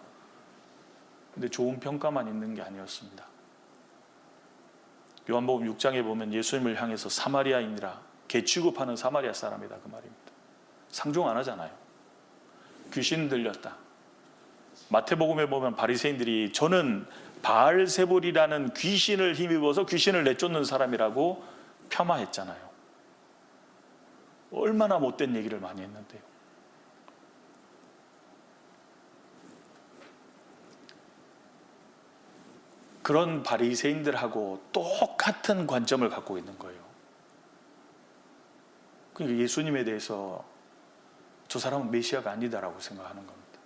근데 좋은 평가만 있는 게 아니었습니다. 요한복음 6장에 보면 예수님을 향해서 사마리아인이라 개 취급하는 사마리아 사람이다 그 말입니다. 상종 안 하잖아요. 귀신 들렸다. 마태복음에 보면 바리새인들이 저는 바알세불이라는 귀신을 힘입어서 귀신을 내쫓는 사람이라고 폄하했잖아요. 얼마나 못된 얘기를 많이 했는데요. 그런 바리새인들하고 똑같은 관점을 갖고 있는 거예요. 그러니까 예수님에 대해서 저 사람은 메시아가 아니다라고 생각하는 겁니다.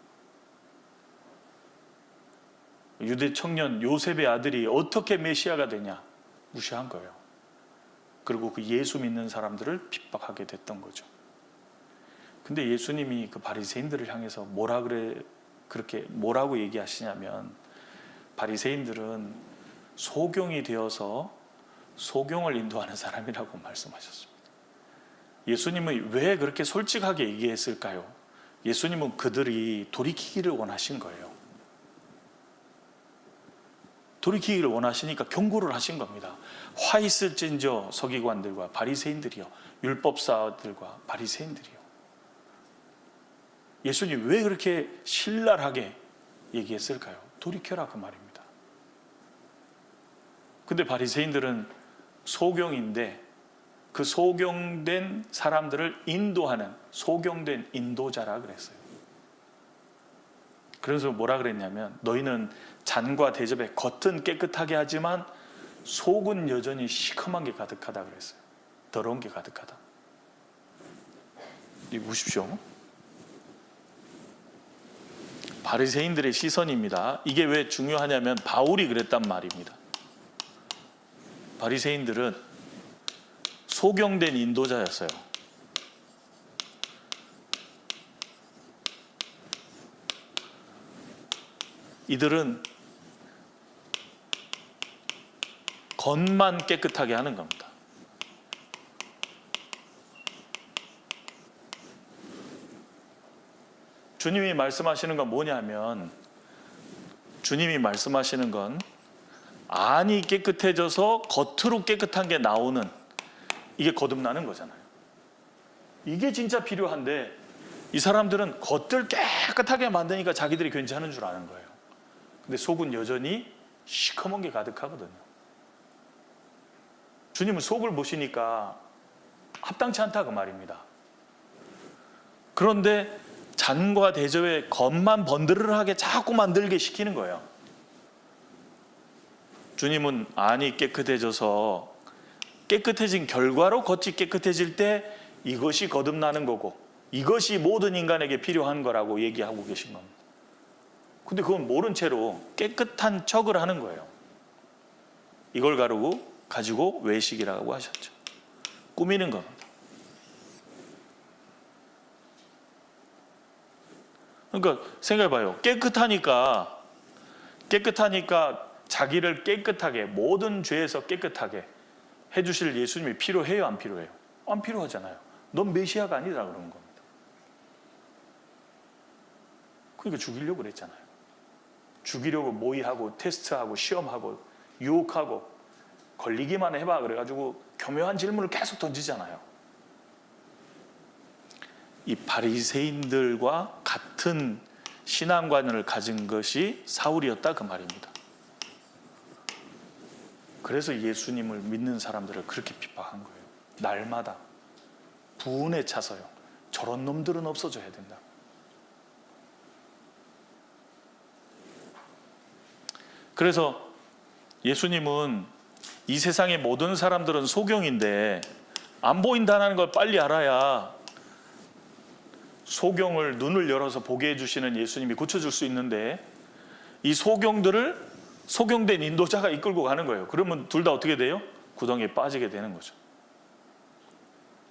유대 청년 요셉의 아들이 어떻게 메시아가 되냐 무시한 거예요. 그리고 그 예수 믿는 사람들을 핍박하게 됐던 거죠. 근데 예수님이 그 바리새인들을 향해서 그렇게 뭐라고 얘기하시냐면, 바리새인들은 소경이 되어서 소경을 인도하는 사람이라고 말씀하셨습니다. 예수님은 왜 그렇게 솔직하게 얘기했을까요? 예수님은 그들이 돌이키기를 원하신 거예요. 돌이키기를 원하시니까 경고를 하신 겁니다. 화 있을진저 서기관들과 바리새인들이요, 율법사들과 바리새인들이요. 예수님 왜 그렇게 신랄하게 얘기했을까요? 돌이켜라 그 말입니다. 근데 바리새인들은 소경인데 그 소경된 사람들을 인도하는 소경된 인도자라 그랬어요. 그래서 뭐라 그랬냐면, 너희는 잔과 대접에 겉은 깨끗하게 하지만 속은 여전히 시커먼 게 가득하다 그랬어요. 더러운 게 가득하다. 이거 보십시오. 바리새인들의 시선입니다. 이게 왜 중요하냐면 바울이 그랬단 말입니다. 바리새인들은 소경된 인도자였어요. 이들은 겉만 깨끗하게 하는 겁니다. 주님이 말씀하시는 건 뭐냐면, 주님이 말씀하시는 건 안이 깨끗해져서 겉으로 깨끗한 게 나오는, 이게 거듭나는 거잖아요. 이게 진짜 필요한데 이 사람들은 겉을 깨끗하게 만드니까 자기들이 괜찮은 줄 아는 거예요. 근데 속은 여전히 시커먼 게 가득하거든요. 주님은 속을 보시니까 합당치 않다 그 말입니다. 그런데 잔과 대접에 겉만 번드르르하게 자꾸 만들게 시키는 거예요. 주님은 안이 깨끗해져서 깨끗해진 결과로 겉이 깨끗해질 때 이것이 거듭나는 거고 이것이 모든 인간에게 필요한 거라고 얘기하고 계신 겁니다. 근데 그건 모른 채로 깨끗한 척을 하는 거예요. 이걸 가지고 외식이라고 하셨죠. 꾸미는 겁니다. 그러니까 생각해봐요. 깨끗하니까 자기를 깨끗하게, 모든 죄에서 깨끗하게 해주실 예수님이 필요해요, 안 필요해요? 안 필요하잖아요. 넌 메시아가 아니라 그러는 겁니다. 그러니까 죽이려고 그랬잖아요. 죽이려고 모의하고 테스트하고 시험하고 유혹하고 걸리기만 해봐 그래가지고 교묘한 질문을 계속 던지잖아요. 이 바리새인들과 같은 신앙관을 가진 것이 사울이었다 그 말입니다. 그래서 예수님을 믿는 사람들을 그렇게 핍박한 거예요. 날마다 부운에 차서요. 저런 놈들은 없어져야 된다. 그래서 예수님은 이 세상의 모든 사람들은 소경인데 안 보인다는 걸 빨리 알아야 소경을 눈을 열어서 보게 해주시는 예수님이 고쳐줄 수 있는데, 이 소경된 인도자가 이끌고 가는 거예요. 그러면 둘 다 어떻게 돼요? 구덩이에 빠지게 되는 거죠.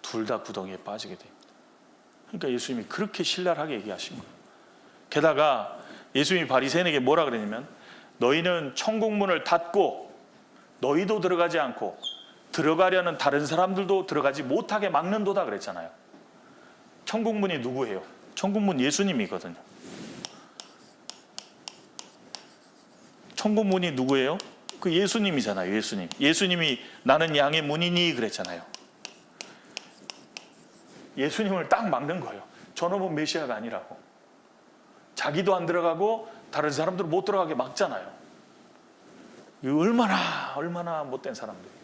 둘 다 구덩이에 빠지게 됩니다. 그러니까 예수님이 그렇게 신랄하게 얘기하신 거예요. 게다가 예수님이 바리새인에게 뭐라 그랬냐면, 너희는 천국문을 닫고 너희도 들어가지 않고 들어가려는 다른 사람들도 들어가지 못하게 막는도다 그랬잖아요. 천국문이 누구예요? 천국문 예수님이거든요. 천국문이 누구예요? 그 예수님이잖아요. 예수님이 나는 양의 문이니 그랬잖아요. 예수님을 딱 막는 거예요. 저놈은 메시아가 아니라고. 자기도 안 들어가고 다른 사람들은 못 들어가게 막잖아요. 얼마나 못된 사람들이에요.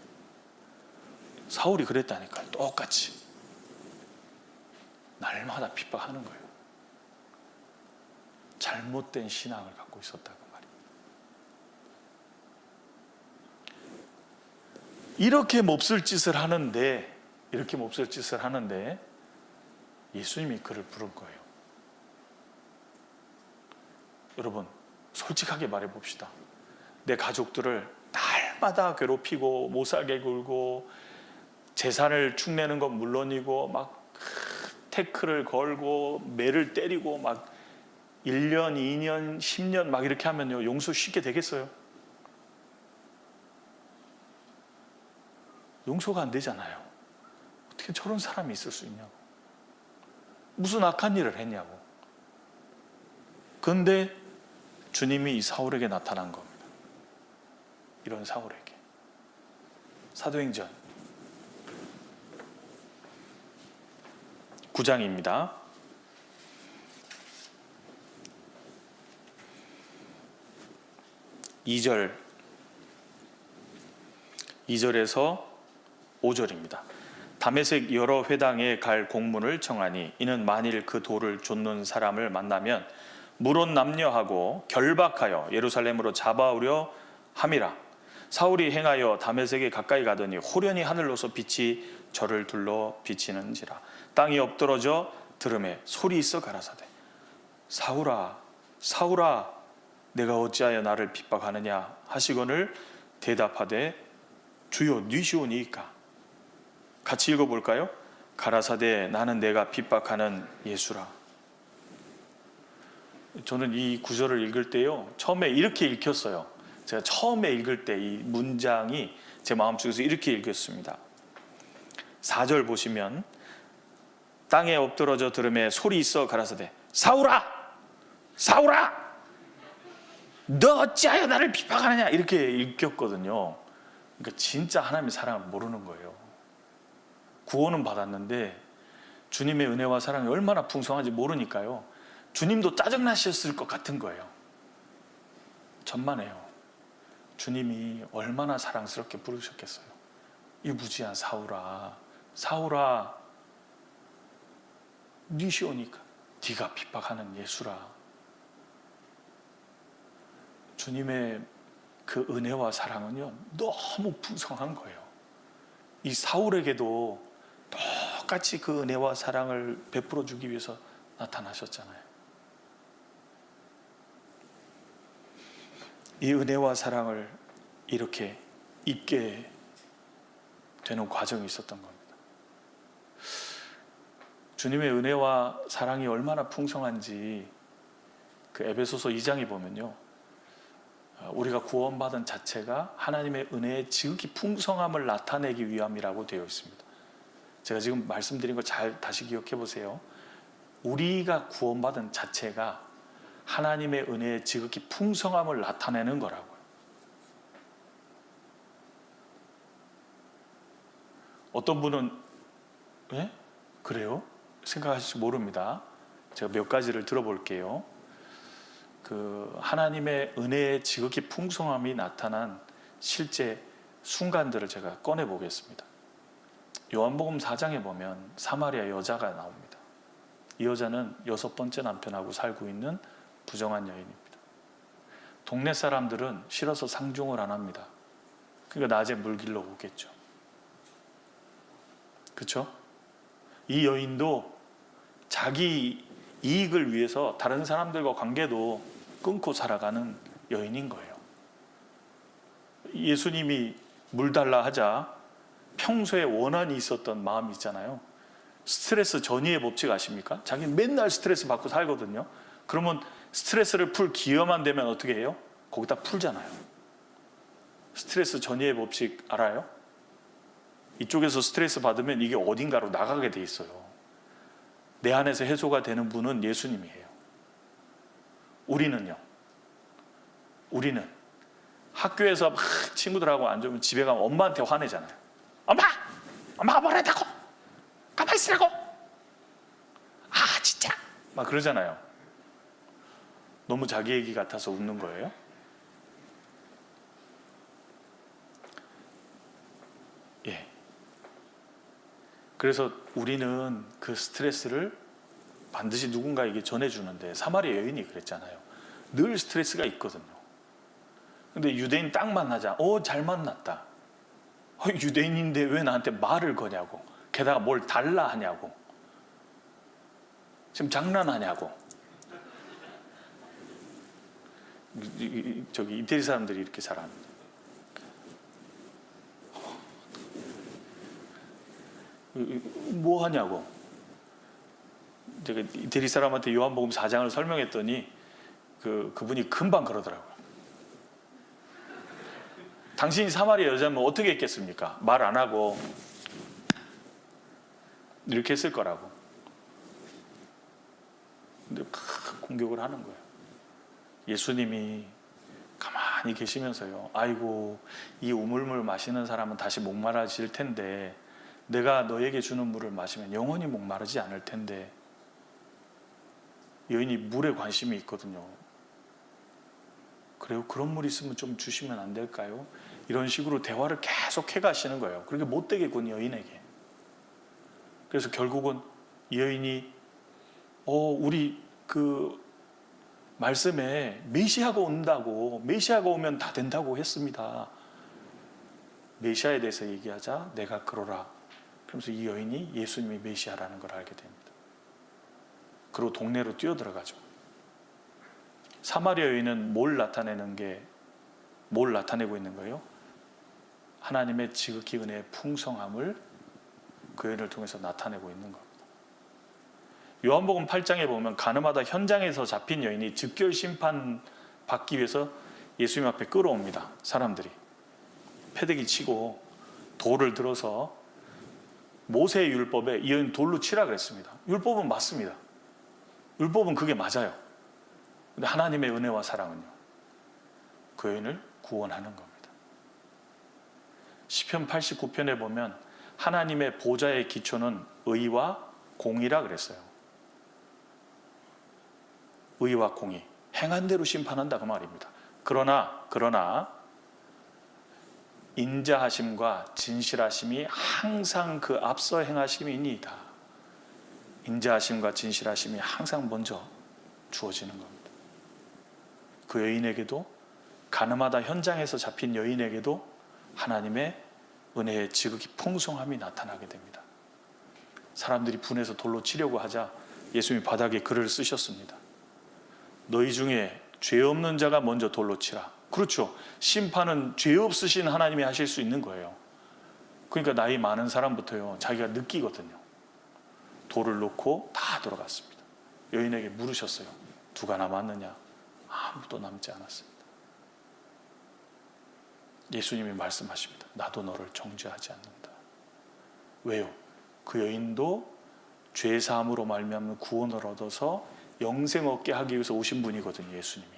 사울이 그랬다니까요. 똑같이 날마다 핍박하는 거예요. 잘못된 신앙을 갖고 있었다고 말입니다. 이렇게 몹쓸 짓을 하는데 예수님이 그를 부른 거예요. 여러분, 솔직하게 말해 봅시다. 내 가족들을 날마다 괴롭히고 못살게 굴고 재산을 축내는 건 물론이고 막 태클을 걸고 매를 때리고 막 1년, 2년, 10년 막 이렇게 하면요, 용서 쉽게 되겠어요? 용서가 안 되잖아요. 어떻게 저런 사람이 있을 수 있냐고. 무슨 악한 일을 했냐고. 그런데 주님이 이 사울에게 나타난 겁니다. 이런 사울에게. 사도행전 9장입니다. 2절에서 5절입니다. 다메섹 여러 회당에 갈 공문을 청하니 이는 만일 그 돌을 좇는 사람을 만나면 물론 남녀하고 결박하여 예루살렘으로 잡아오려 함이라. 사울이 행하여 다메섹에 가까이 가더니 호련히 하늘로서 빛이 저를 둘러 비치는지라. 땅이 엎드러져 들음에 소리 있어 가라사대 사울아 사울아 내가 어찌하여 나를 핍박하느냐 하시거늘 대답하되 주여 니시오니이까. 같이 읽어볼까요? 가라사대 나는 내가 핍박하는 예수라. 저는 이 구절을 읽을 때요 처음에 이렇게 읽혔어요. 제가 처음에 읽을 때 이 문장이 제 마음속에서 이렇게 읽혔습니다. 4절 보시면 땅에 엎드러져 들음에 소리 있어 가라사대 사울아 사울아 너 어찌하여 나를 핍박하느냐 이렇게 읽혔거든요. 그러니까 진짜 하나님의 사랑을 모르는 거예요. 구원은 받았는데 주님의 은혜와 사랑이 얼마나 풍성한지 모르니까요 주님도 짜증나셨을 것 같은 거예요. 천만에요. 주님이 얼마나 사랑스럽게 부르셨겠어요. 이 무지한 사울아 사울아 니시오니까 네가 핍박하는 예수라. 주님의 그 은혜와 사랑은요 너무 풍성한 거예요. 이 사울에게도 똑같이 그 은혜와 사랑을 베풀어 주기 위해서 나타나셨잖아요. 이 은혜와 사랑을 이렇게 입게 되는 과정이 있었던 겁니다. 주님의 은혜와 사랑이 얼마나 풍성한지 그 에베소서 2장에 보면요 우리가 구원받은 자체가 하나님의 은혜의 지극히 풍성함을 나타내기 위함이라고 되어 있습니다. 제가 지금 말씀드린 거 잘 다시 기억해 보세요. 우리가 구원받은 자체가 하나님의 은혜의 지극히 풍성함을 나타내는 거라고요. 어떤 분은 예? 그래요? 생각하실지 모릅니다. 제가 몇 가지를 들어볼게요. 그 하나님의 은혜의 지극히 풍성함이 나타난 실제 순간들을 제가 꺼내 보겠습니다. 요한복음 4장에 보면 사마리아 여자가 나옵니다. 이 여자는 6번째 남편하고 살고 있는 부정한 여인입니다. 동네 사람들은 싫어서 상종을 안 합니다. 그러니까 낮에 물 길러 오겠죠. 그렇죠? 이 여인도 자기 이익을 위해서 다른 사람들과 관계도 끊고 살아가는 여인인 거예요. 예수님이 물 달라 하자 평소에 원한이 있었던 마음이 있잖아요. 스트레스 전이의 법칙 아십니까? 자기는 맨날 스트레스 받고 살거든요. 그러면 스트레스를 풀 기회만 되면 어떻게 해요? 거기다 풀잖아요. 스트레스 전이의 법칙 알아요? 이쪽에서 스트레스 받으면 이게 어딘가로 나가게 돼 있어요. 내 안에서 해소가 되는 분은 예수님이에요. 우리는요. 우리는 학교에서 막 친구들하고 안 좋으면 집에 가면 엄마한테 화내잖아요. 엄마가 뭐랬다고? 가만히 있으라고? 아 진짜 막 그러잖아요. 너무 자기 얘기 같아서 웃는 거예요. 예. 그래서 우리는 그 스트레스를 반드시 누군가에게 전해주는데 사마리아 여인이 그랬잖아요. 늘 스트레스가 있거든요. 근데 유대인 딱 만나자 잘 만났다. 유대인인데 왜 나한테 말을 거냐고, 게다가 뭘 달라 하냐고, 지금 장난하냐고. 저기 이태리 사람들이 이렇게 잘합니다. 뭐 하냐고. 제가 이태리 사람한테 요한복음 4장을 설명했더니 그분이 금방 그러더라고요. 당신이 사마리아 여자면 어떻게 했겠습니까? 말 안 하고 이렇게 했을 거라고. 근데 공격을 하는 거예요. 예수님이 가만히 가만히 계시면서요, 아이고 이 우물물 마시는 사람은 다시 목마르질 텐데 내가 너에게 주는 물을 마시면 영원히 목마르지 않을 텐데. 여인이 물에 관심이 있거든요. 그래요? 그런 물 있으면 좀 주시면 안 될까요? 이런 식으로 대화를 계속 해가시는 거예요. 그렇게 못되게 군 여인에게. 그래서 결국은 이 여인이 우리 그 말씀에 메시아가 온다고, 메시아가 오면 다 된다고 했습니다. 메시아에 대해서 얘기하자 내가 그러라. 그러면서 이 여인이 예수님이 메시아라는 걸 알게 됩니다. 그리고 동네로 뛰어들어가죠. 사마리아 여인은 뭘 나타내고 있는 거예요? 하나님의 지극히 은혜의 풍성함을 그 여인을 통해서 나타내고 있는 겁니다. 요한복음 8장에 보면 가늠하다 현장에서 잡힌 여인이 즉결 심판 받기 위해서 예수님 앞에 끌어옵니다. 사람들이 패대기 치고 돌을 들어서, 모세의 율법에 이 여인 돌로 치라 그랬습니다. 율법은 맞습니다. 율법은 그게 맞아요. 근데 하나님의 은혜와 사랑은요, 그 여인을 구원하는 겁니다. 시편 89편에 보면 하나님의 보좌의 기초는 의와 공의라 그랬어요. 의와 공의, 행한 대로 심판한다 그 말입니다. 그러나 인자하심과 진실하심이 항상 그 앞서 행하심이니이다. 인자하심과 진실하심이 항상 먼저 주어지는 겁니다. 그 여인에게도, 가늠하다 현장에서 잡힌 여인에게도 하나님의 은혜의 지극히 풍성함이 나타나게 됩니다. 사람들이 분해서 돌로 치려고 하자 예수님이 바닥에 글을 쓰셨습니다. 너희 중에 죄 없는 자가 먼저 돌로 치라. 그렇죠. 심판은 죄 없으신 하나님이 하실 수 있는 거예요. 그러니까 나이 많은 사람부터요, 자기가 느끼거든요. 돌을 놓고 다 돌아갔습니다. 여인에게 물으셨어요. 누가 남았느냐? 아무도 남지 않았습니다. 예수님이 말씀하십니다. 나도 너를 정죄하지 않는다. 왜요? 그 여인도 죄사함으로 말미암는 구원을 얻어서 영생 얻게 하기 위해서 오신 분이거든요. 예수님이.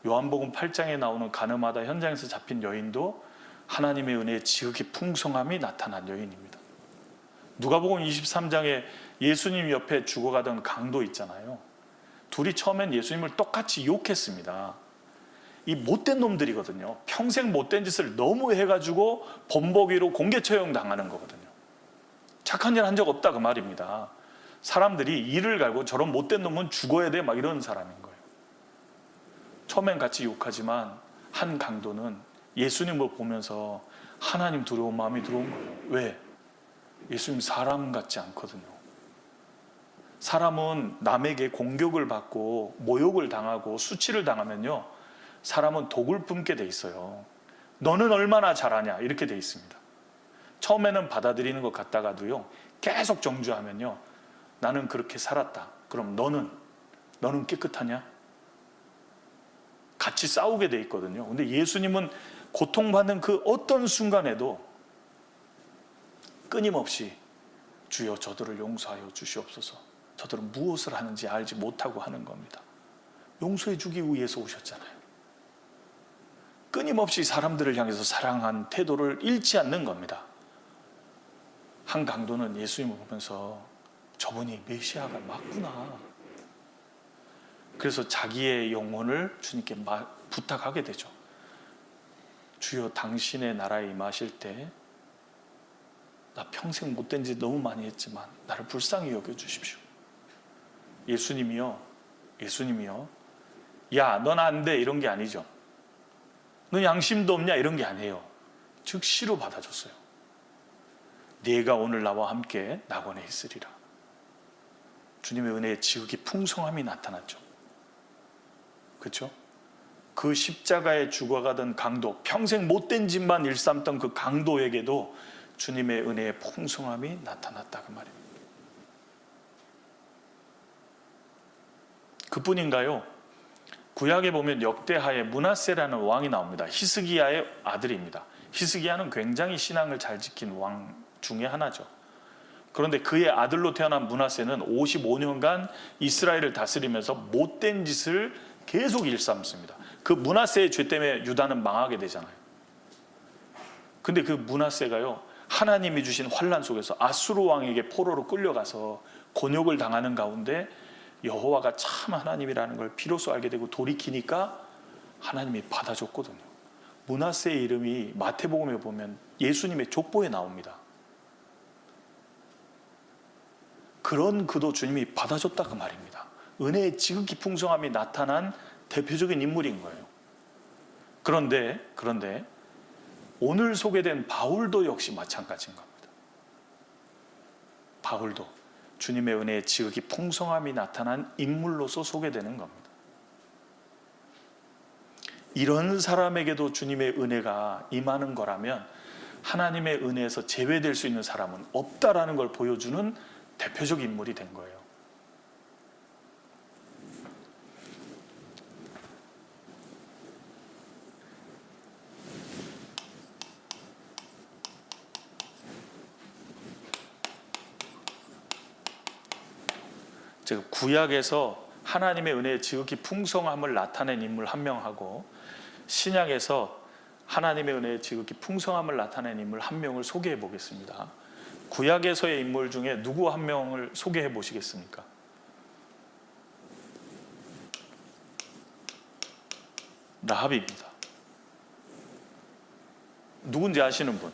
요한복음 8장에 나오는 가늠하다 현장에서 잡힌 여인도 하나님의 은혜의 지극히 풍성함이 나타난 여인입니다. 누가복음 23장에 예수님 옆에 죽어가던 강도 있잖아요. 둘이 처음엔 예수님을 똑같이 욕했습니다. 이 못된 놈들이거든요. 평생 못된 짓을 너무 해가지고 범벅이로 공개 처형 당하는 거거든요. 착한 일 한 적 없다 그 말입니다. 사람들이 이를 갈고 저런 못된 놈은 죽어야 돼 막 이런 사람인 거예요. 처음엔 같이 욕하지만 한 강도는 예수님을 보면서 하나님 두려운 마음이 들어온 거예요. 왜? 예수님 사람 같지 않거든요. 사람은 남에게 공격을 받고 모욕을 당하고 수치를 당하면요, 사람은 독을 뿜게 돼 있어요. 너는 얼마나 잘하냐 이렇게 돼 있습니다. 처음에는 받아들이는 것 같다가도요, 계속 정죄하면요, 나는 그렇게 살았다. 그럼 너는 깨끗하냐? 같이 싸우게 돼 있거든요. 근데 예수님은 고통받는 그 어떤 순간에도 끊임없이 주여 저들을 용서하여 주시옵소서. 저들은 무엇을 하는지 알지 못하고 하는 겁니다. 용서해 주기 위해서 오셨잖아요. 끊임없이 사람들을 향해서 사랑한 태도를 잃지 않는 겁니다. 한 강도는 예수님을 보면서 저분이 메시아가 맞구나. 그래서 자기의 영혼을 주님께 부탁하게 되죠. 주여 당신의 나라에 임하실 때 나 평생 못된 짓 너무 많이 했지만 나를 불쌍히 여겨주십시오. 예수님이요 야 넌 안 돼 이런 게 아니죠. 너 양심도 없냐 이런 게 아니에요. 즉시로 받아줬어요. 네가 오늘 나와 함께 낙원에 있으리라. 주님의 은혜의 지극히 풍성함이 나타났죠. 그렇죠? 그 십자가에 죽어가던 강도, 평생 못된 짓만 일삼던 그 강도에게도 주님의 은혜의 풍성함이 나타났다 그 말입니다. 그뿐인가요? 구약에 보면 역대하에 므낫세라는 왕이 나옵니다. 히스기야의 아들입니다. 히스기야는 굉장히 신앙을 잘 지킨 왕 중에 하나죠. 그런데 그의 아들로 태어난 므낫세는 55년간 이스라엘을 다스리면서 못된 짓을 계속 일삼습니다. 그 므낫세의 죄 때문에 유다는 망하게 되잖아요. 근데 그 므낫세가요, 하나님이 주신 환난 속에서 아수르 왕에게 포로로 끌려가서 곤욕을 당하는 가운데 여호와가 참 하나님이라는 걸 비로소 알게 되고 돌이키니까 하나님이 받아줬거든요. 므낫세의 이름이 마태복음에 보면 예수님의 족보에 나옵니다. 그런 그도 주님이 받아줬다 그 말입니다. 은혜의 지극히 풍성함이 나타난 대표적인 인물인 거예요. 그런데 오늘 소개된 바울도 역시 마찬가지인 겁니다. 바울도 주님의 은혜의 지극히 풍성함이 나타난 인물로서 소개되는 겁니다. 이런 사람에게도 주님의 은혜가 임하는 거라면 하나님의 은혜에서 제외될 수 있는 사람은 없다라는 걸 보여주는 대표적 인물이 된 거예요. 제가 구약에서 하나님의 은혜의 지극히 풍성함을 나타낸 인물 한 명하고 신약에서 하나님의 은혜의 지극히 풍성함을 나타낸 인물 한 명을 소개해 보겠습니다. 구약에서의 인물 중에 누구 한 명을 소개해 보시겠습니까? 라합입니다. 누군지 아시는 분?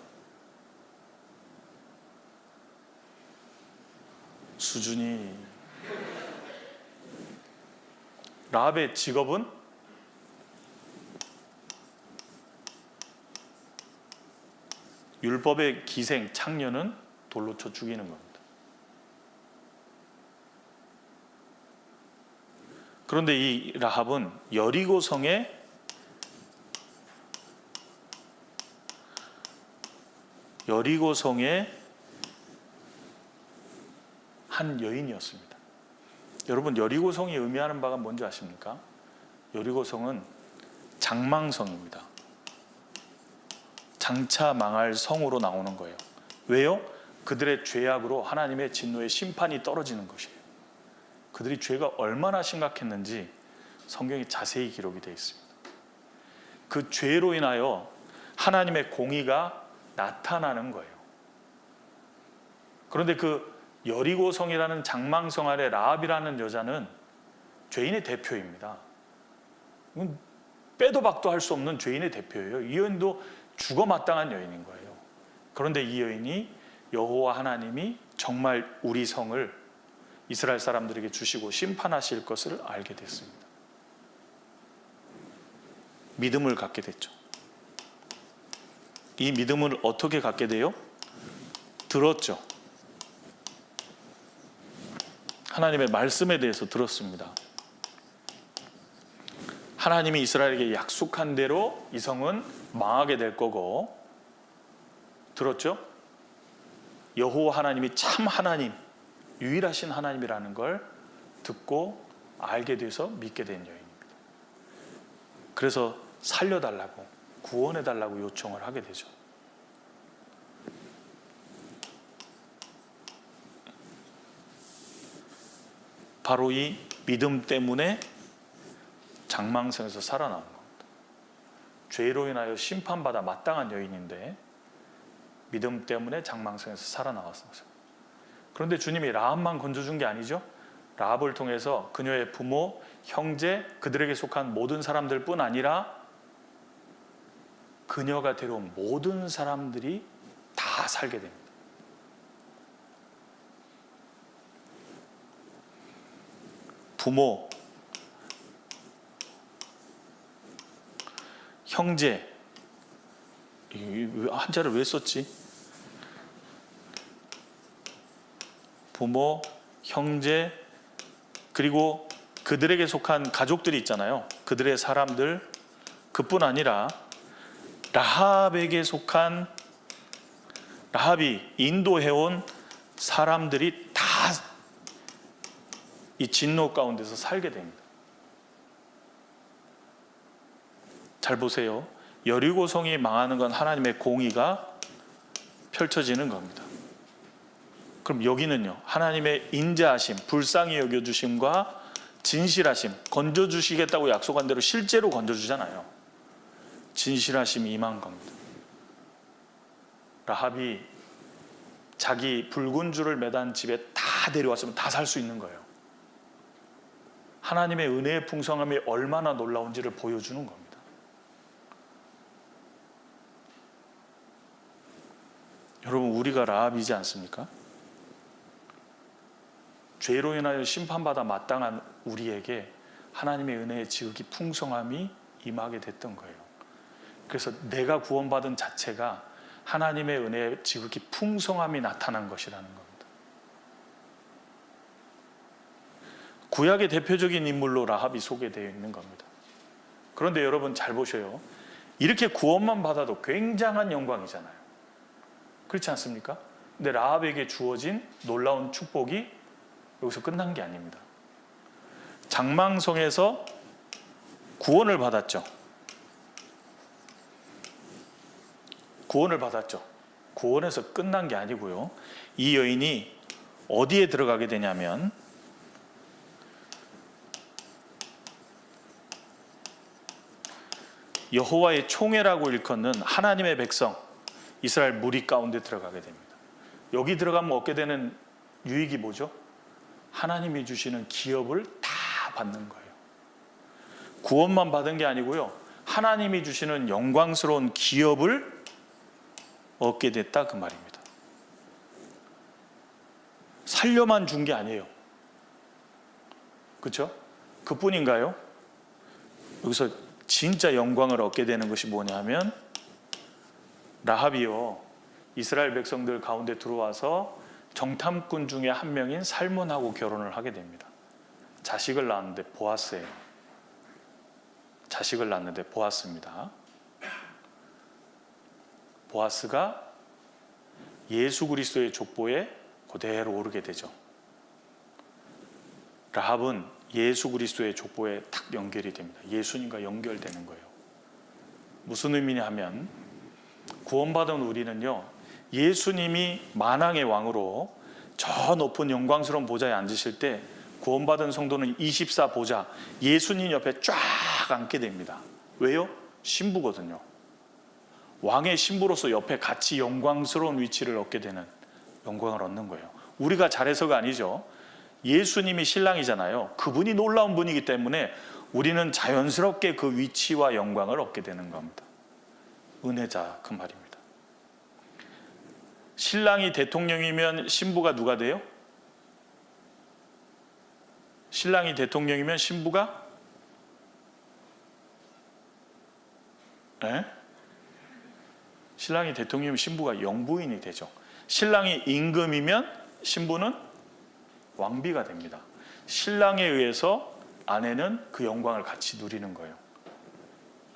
수준이. 라합의 직업은 율법의 기생 창녀는 돌로 쳐 죽이는 겁니다. 그런데 이 라합은 여리고성의 한 여인이었습니다. 여러분, 여리고성이 의미하는 바가 뭔지 아십니까? 여리고성은 장망성입니다. 장차 망할 성으로 나오는 거예요. 왜요? 그들의 죄악으로 하나님의 진노의 심판이 떨어지는 것이에요. 그들이 죄가 얼마나 심각했는지 성경에 자세히 기록이 되어 있습니다. 그 죄로 인하여 하나님의 공의가 나타나는 거예요. 그런데 그 여리고성이라는 장망성 아래 라합이라는 여자는 죄인의 대표입니다. 빼도 박도 할 수 없는 죄인의 대표예요. 이 여인도 죽어 마땅한 여인인 거예요. 그런데 이 여인이 여호와 하나님이 정말 우리 성을 이스라엘 사람들에게 주시고 심판하실 것을 알게 됐습니다. 믿음을 갖게 됐죠. 이 믿음을 어떻게 갖게 돼요? 들었죠. 하나님의 말씀에 대해서 들었습니다. 하나님이 이스라엘에게 약속한 대로 이 성은 망하게 될 거고, 들었죠? 여호와 하나님이 참 하나님, 유일하신 하나님이라는 걸 듣고 알게 돼서 믿게 된 여인입니다. 그래서 살려달라고, 구원해달라고 요청을 하게 되죠. 바로 이 믿음 때문에 장망성에서 살아나온 겁니다. 죄로 인하여 심판받아 마땅한 여인인데 믿음 때문에 장망성에서 살아나왔습니다. 그런데 주님이 라합만 건져준 게 아니죠. 라합을 통해서 그녀의 부모, 형제, 그들에게 속한 모든 사람들뿐 아니라 그녀가 데려온 모든 사람들이 다 살게 됩니다. 부모, 형제, 한자를 왜 썼지? 부모, 형제, 그리고 그들에게 속한 가족들이 있잖아요. 그들의 사람들, 그뿐 아니라 라합에게 속한, 라합이 인도해온 사람들이 다 이 진노 가운데서 살게 됩니다. 잘 보세요. 여리고성이 망하는 건 하나님의 공의가 펼쳐지는 겁니다. 그럼 여기는요, 하나님의 인자하심, 불쌍히 여겨주심과 진실하심, 건져주시겠다고 약속한 대로 실제로 건져주잖아요. 진실하심이 임한 겁니다. 라합이 자기 붉은 줄을 매단 집에 다 데려왔으면 다 살 수 있는 거예요. 하나님의 은혜의 풍성함이 얼마나 놀라운지를 보여주는 겁니다. 여러분, 우리가 라합이지 않습니까? 죄로 인하여 심판받아 마땅한 우리에게 하나님의 은혜의 지극히 풍성함이 임하게 됐던 거예요. 그래서 내가 구원받은 자체가 하나님의 은혜의 지극히 풍성함이 나타난 것이라는 겁니다. 구약의 대표적인 인물로 라합이 소개되어 있는 겁니다. 그런데 여러분 잘 보셔요. 이렇게 구원만 받아도 굉장한 영광이잖아요. 그렇지 않습니까? 근데 라합에게 주어진 놀라운 축복이 여기서 끝난 게 아닙니다. 장망성에서 구원을 받았죠. 구원에서 끝난 게 아니고요. 이 여인이 어디에 들어가게 되냐면 여호와의 총회라고 일컫는 하나님의 백성 이스라엘 무리 가운데 들어가게 됩니다. 여기 들어가면 얻게 되는 유익이 뭐죠? 하나님이 주시는 기업을 다 받는 거예요. 구원만 받은 게 아니고요. 하나님이 주시는 영광스러운 기업을 얻게 됐다 그 말입니다. 살려만 준 게 아니에요. 그렇죠? 그뿐인가요? 여기서 진짜 영광을 얻게 되는 것이 뭐냐면 라합이요, 이스라엘 백성들 가운데 들어와서 정탐꾼 중에 한 명인 살몬하고 결혼을 하게 됩니다. 자식을 낳았는데 보아스예요. 자식을 낳았는데 보아스입니다. 보아스가 예수 그리스도의 족보에 그대로 오르게 되죠. 라합은 예수 그리스도의 족보에 탁 연결이 됩니다. 예수님과 연결되는 거예요. 무슨 의미냐 하면 구원받은 우리는요, 예수님이 만왕의 왕으로 저 높은 영광스러운 보좌에 앉으실 때 구원받은 성도는 24보좌 예수님 옆에 쫙 앉게 됩니다. 왜요? 신부거든요. 왕의 신부로서 옆에 같이 영광스러운 위치를 얻게 되는, 영광을 얻는 거예요. 우리가 잘해서가 아니죠. 예수님이 신랑이잖아요. 그분이 놀라운 분이기 때문에 우리는 자연스럽게 그 위치와 영광을 얻게 되는 겁니다. 은혜자 그 말입니다. 신랑이 대통령이면 신부가 누가 돼요? 신랑이 대통령이면 신부가? 네? 신랑이 대통령이면 신부가 영부인이 되죠. 신랑이 임금이면 신부는 왕비가 됩니다. 신랑에 의해서 아내는 그 영광을 같이 누리는 거예요.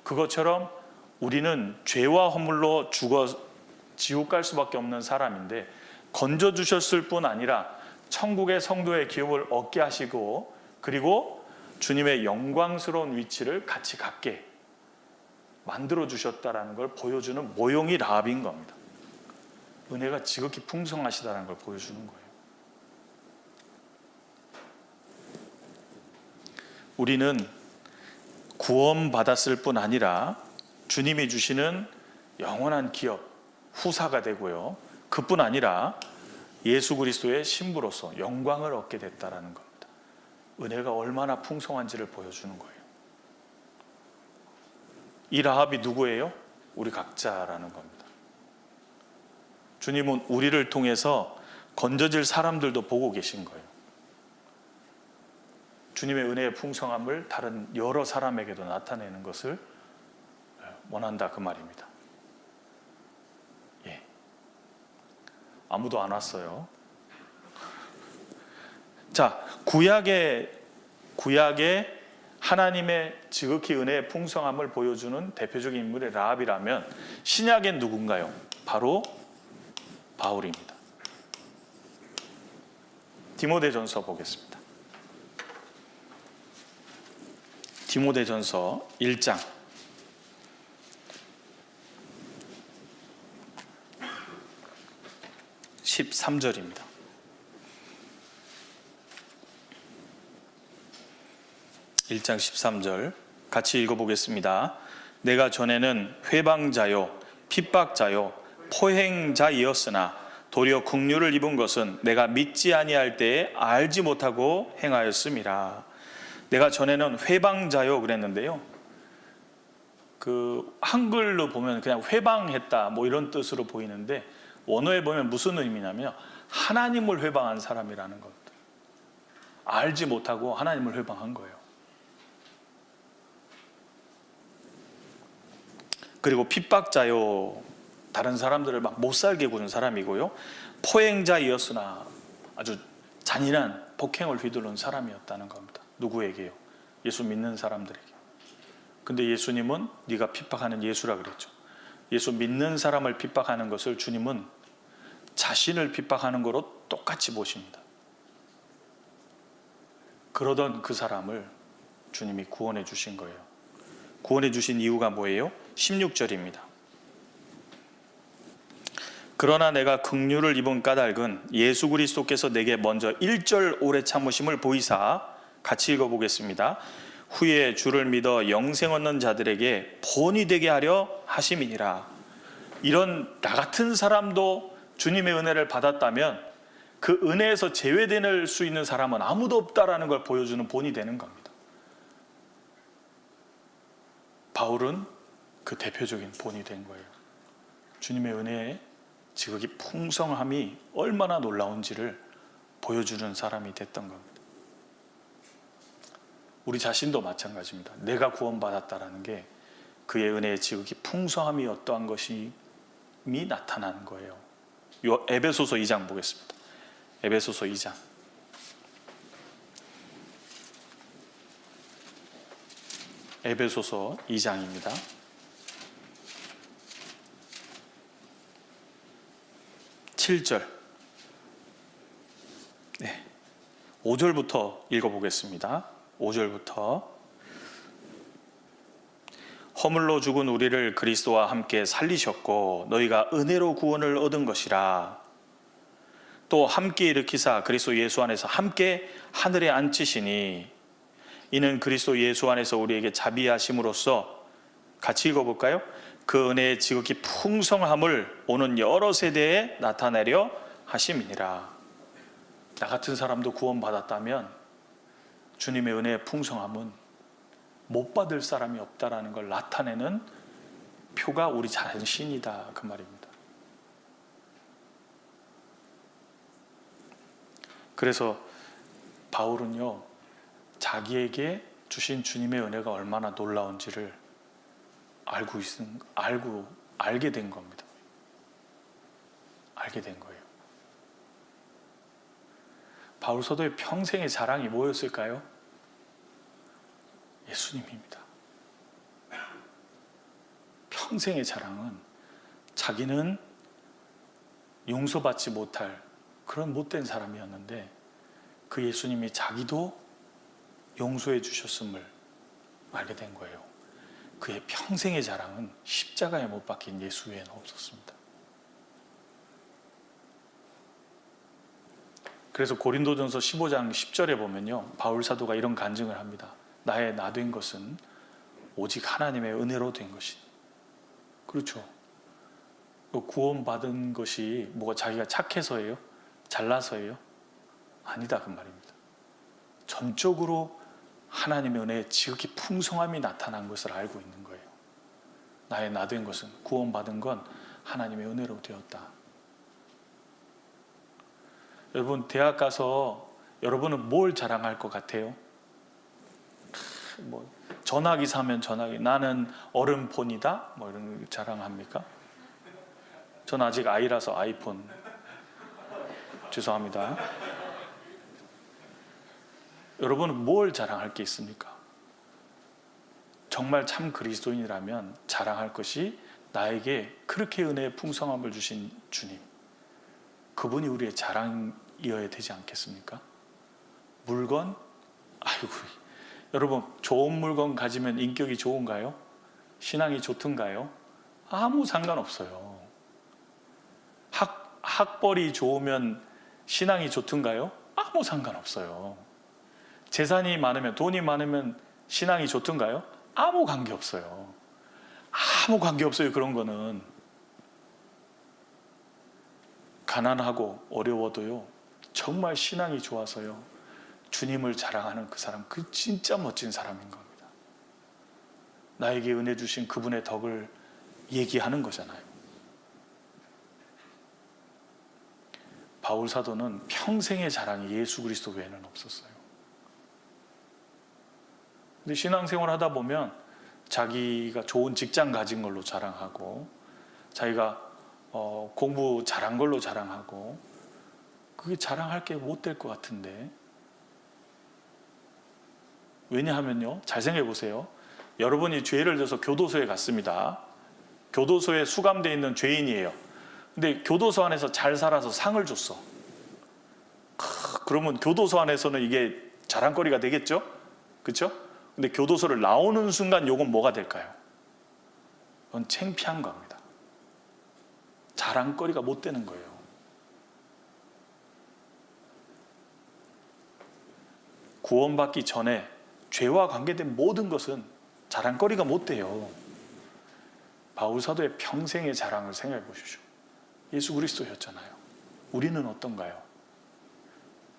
그것처럼 우리는 죄와 허물로 죽어 지옥 갈 수밖에 없는 사람인데 건져주셨을 뿐 아니라 천국의 성도의 기업을 얻게 하시고 그리고 주님의 영광스러운 위치를 같이 갖게 만들어 주셨다는 걸 보여주는 모형이 라합인 겁니다. 은혜가 지극히 풍성하시다는 걸 보여주는 거예요. 우리는 구원받았을 뿐 아니라 주님이 주시는 영원한 기업, 후사가 되고요. 그뿐 아니라 예수 그리스도의 신부로서 영광을 얻게 됐다는 겁니다. 은혜가 얼마나 풍성한지를 보여주는 거예요. 이 라합이 누구예요? 우리 각자라는 겁니다. 주님은 우리를 통해서 건져질 사람들도 보고 계신 거예요. 주님의 은혜의 풍성함을 다른 여러 사람에게도 나타내는 것을 원한다 그 말입니다. 예. 아무도 안 왔어요. 자, 구약의 하나님의 지극히 은혜의 풍성함을 보여주는 대표적인 인물의 라합이라면 신약엔 누군가요? 바로 바울입니다. 디모데전서 보겠습니다. 디모데전서 1장 13절입니다. 1장 13절 같이 읽어보겠습니다. 내가 전에는 회방자요 핍박자요 포행자이었으나 도리어 긍휼을 입은 것은 내가 믿지 아니할 때에 알지 못하고 행하였음이라. 내가 전에는 회방자요 그랬는데요, 그 한글로 보면 그냥 회방했다 뭐 이런 뜻으로 보이는데, 원어에 보면 무슨 의미냐면 하나님을 회방한 사람이라는 겁니다. 알지 못하고 하나님을 회방한 거예요. 그리고 핍박자요, 다른 사람들을 막 못살게 구는 사람이고요, 포행자이었으나 아주 잔인한 폭행을 휘두른 사람이었다는 겁니다. 누구에게요? 예수 믿는 사람들에게. 근데 예수님은 네가 핍박하는 예수라 그랬죠. 예수 믿는 사람을 핍박하는 것을 주님은 자신을 핍박하는 거로 똑같이 보십니다. 그러던 그 사람을 주님이 구원해 주신 거예요. 구원해 주신 이유가 뭐예요? 16절입니다. 그러나 내가 긍휼을 입은 까닭은 예수 그리스도께서 내게 먼저 1절 오래 참으심을 보이사, 같이 읽어보겠습니다. 후에 주를 믿어 영생 얻는 자들에게 본이 되게 하려 하심이니라. 이런 나 같은 사람도 주님의 은혜를 받았다면 그 은혜에서 제외될 수 있는 사람은 아무도 없다라는 걸 보여주는 본이 되는 겁니다. 바울은 그 대표적인 본이 된 거예요. 주님의 은혜의 지극히 풍성함이 얼마나 놀라운지를 보여주는 사람이 됐던 겁니다. 우리 자신도 마찬가지입니다. 내가 구원받았다라는 게 그의 은혜의 지극히 풍성함이 어떠한 것이 나타나는 거예요. 요 에베소서 2장 보겠습니다. 에베소서 2장. 에베소서 2장입니다. 7절. 네. 5절부터 읽어보겠습니다. 5절부터. 허물로 죽은 우리를 그리스도와 함께 살리셨고 너희가 은혜로 구원을 얻은 것이라. 또 함께 일으키사 그리스도 예수 안에서 함께 하늘에 앉히시니 이는 그리스도 예수 안에서 우리에게 자비하심으로써, 같이 읽어볼까요? 그 은혜의 지극히 풍성함을 오는 여러 세대에 나타내려 하심이니라. 나 같은 사람도 구원받았다면 주님의 은혜의 풍성함은 못 받을 사람이 없다라는 걸 나타내는 표가 우리 자신이다, 그 말입니다. 그래서 바울은요, 자기에게 주신 주님의 은혜가 얼마나 놀라운지를 알게 된 겁니다. 알게 된 거예요. 바울 사도의 평생의 자랑이 뭐였을까요? 예수님입니다. 평생의 자랑은 자기는 용서받지 못할 그런 못된 사람이었는데 그 예수님이 자기도 용서해 주셨음을 알게 된 거예요. 그의 평생의 자랑은 십자가에 못 박힌 예수 외에는 없었습니다. 그래서 고린도전서 15장 10절에 보면요, 바울 사도가 이런 간증을 합니다. 나의 나 된 것은 오직 하나님의 은혜로 된 것이니. 그렇죠. 구원받은 것이 뭐가 자기가 착해서예요? 잘나서예요? 아니다, 그 말입니다. 전적으로 하나님의 은혜의 지극히 풍성함이 나타난 것을 알고 있는 거예요. 나의 나 된 것은, 구원받은 건 하나님의 은혜로 되었다. 여러분, 대학 가서 여러분은 뭘 자랑할 것 같아요? 뭐 전화기 사면 전화기, 나는 얼음폰이다, 뭐 이런 거 자랑합니까? 전 아직 아이라서 아이폰. 죄송합니다. 여러분은 뭘 자랑할 게 있습니까? 정말 참 그리스도인이라면 자랑할 것이 나에게 그렇게 은혜의 풍성함을 주신 주님, 그분이 우리의 자랑이어야 되지 않겠습니까? 물건? 아이고, 여러분, 좋은 물건 가지면 인격이 좋은가요? 신앙이 좋든가요? 아무 상관없어요. 학벌이 좋으면 신앙이 좋든가요? 아무 상관없어요. 재산이 많으면, 돈이 많으면 신앙이 좋던가요? 아무 관계 없어요. 아무 관계 없어요. 그런 거는. 가난하고 어려워도요, 정말 신앙이 좋아서요, 주님을 자랑하는 그 사람, 그 진짜 멋진 사람인 겁니다. 나에게 은혜 주신 그분의 덕을 얘기하는 거잖아요. 바울 사도는 평생의 자랑이 예수 그리스도 외에는 없었어요. 근데 신앙생활 하다 보면 자기가 좋은 직장 가진 걸로 자랑하고, 자기가 공부 잘한 걸로 자랑하고, 그게 자랑할 게 못 될 것 같은데. 왜냐하면요, 잘 생각해 보세요. 여러분이 죄를 져서 교도소에 갔습니다. 교도소에 수감되어 있는 죄인이에요. 근데 교도소 안에서 잘 살아서 상을 줬어. 그러면 교도소 안에서는 이게 자랑거리가 되겠죠? 그렇죠? 근데 교도소를 나오는 순간 요건 뭐가 될까요? 그건 창피한 겁니다. 자랑거리가 못 되는 거예요. 구원받기 전에 죄와 관계된 모든 것은 자랑거리가 못 돼요. 바울 사도의 평생의 자랑을 생각해 보십시오. 예수 그리스도였잖아요. 우리는 어떤가요?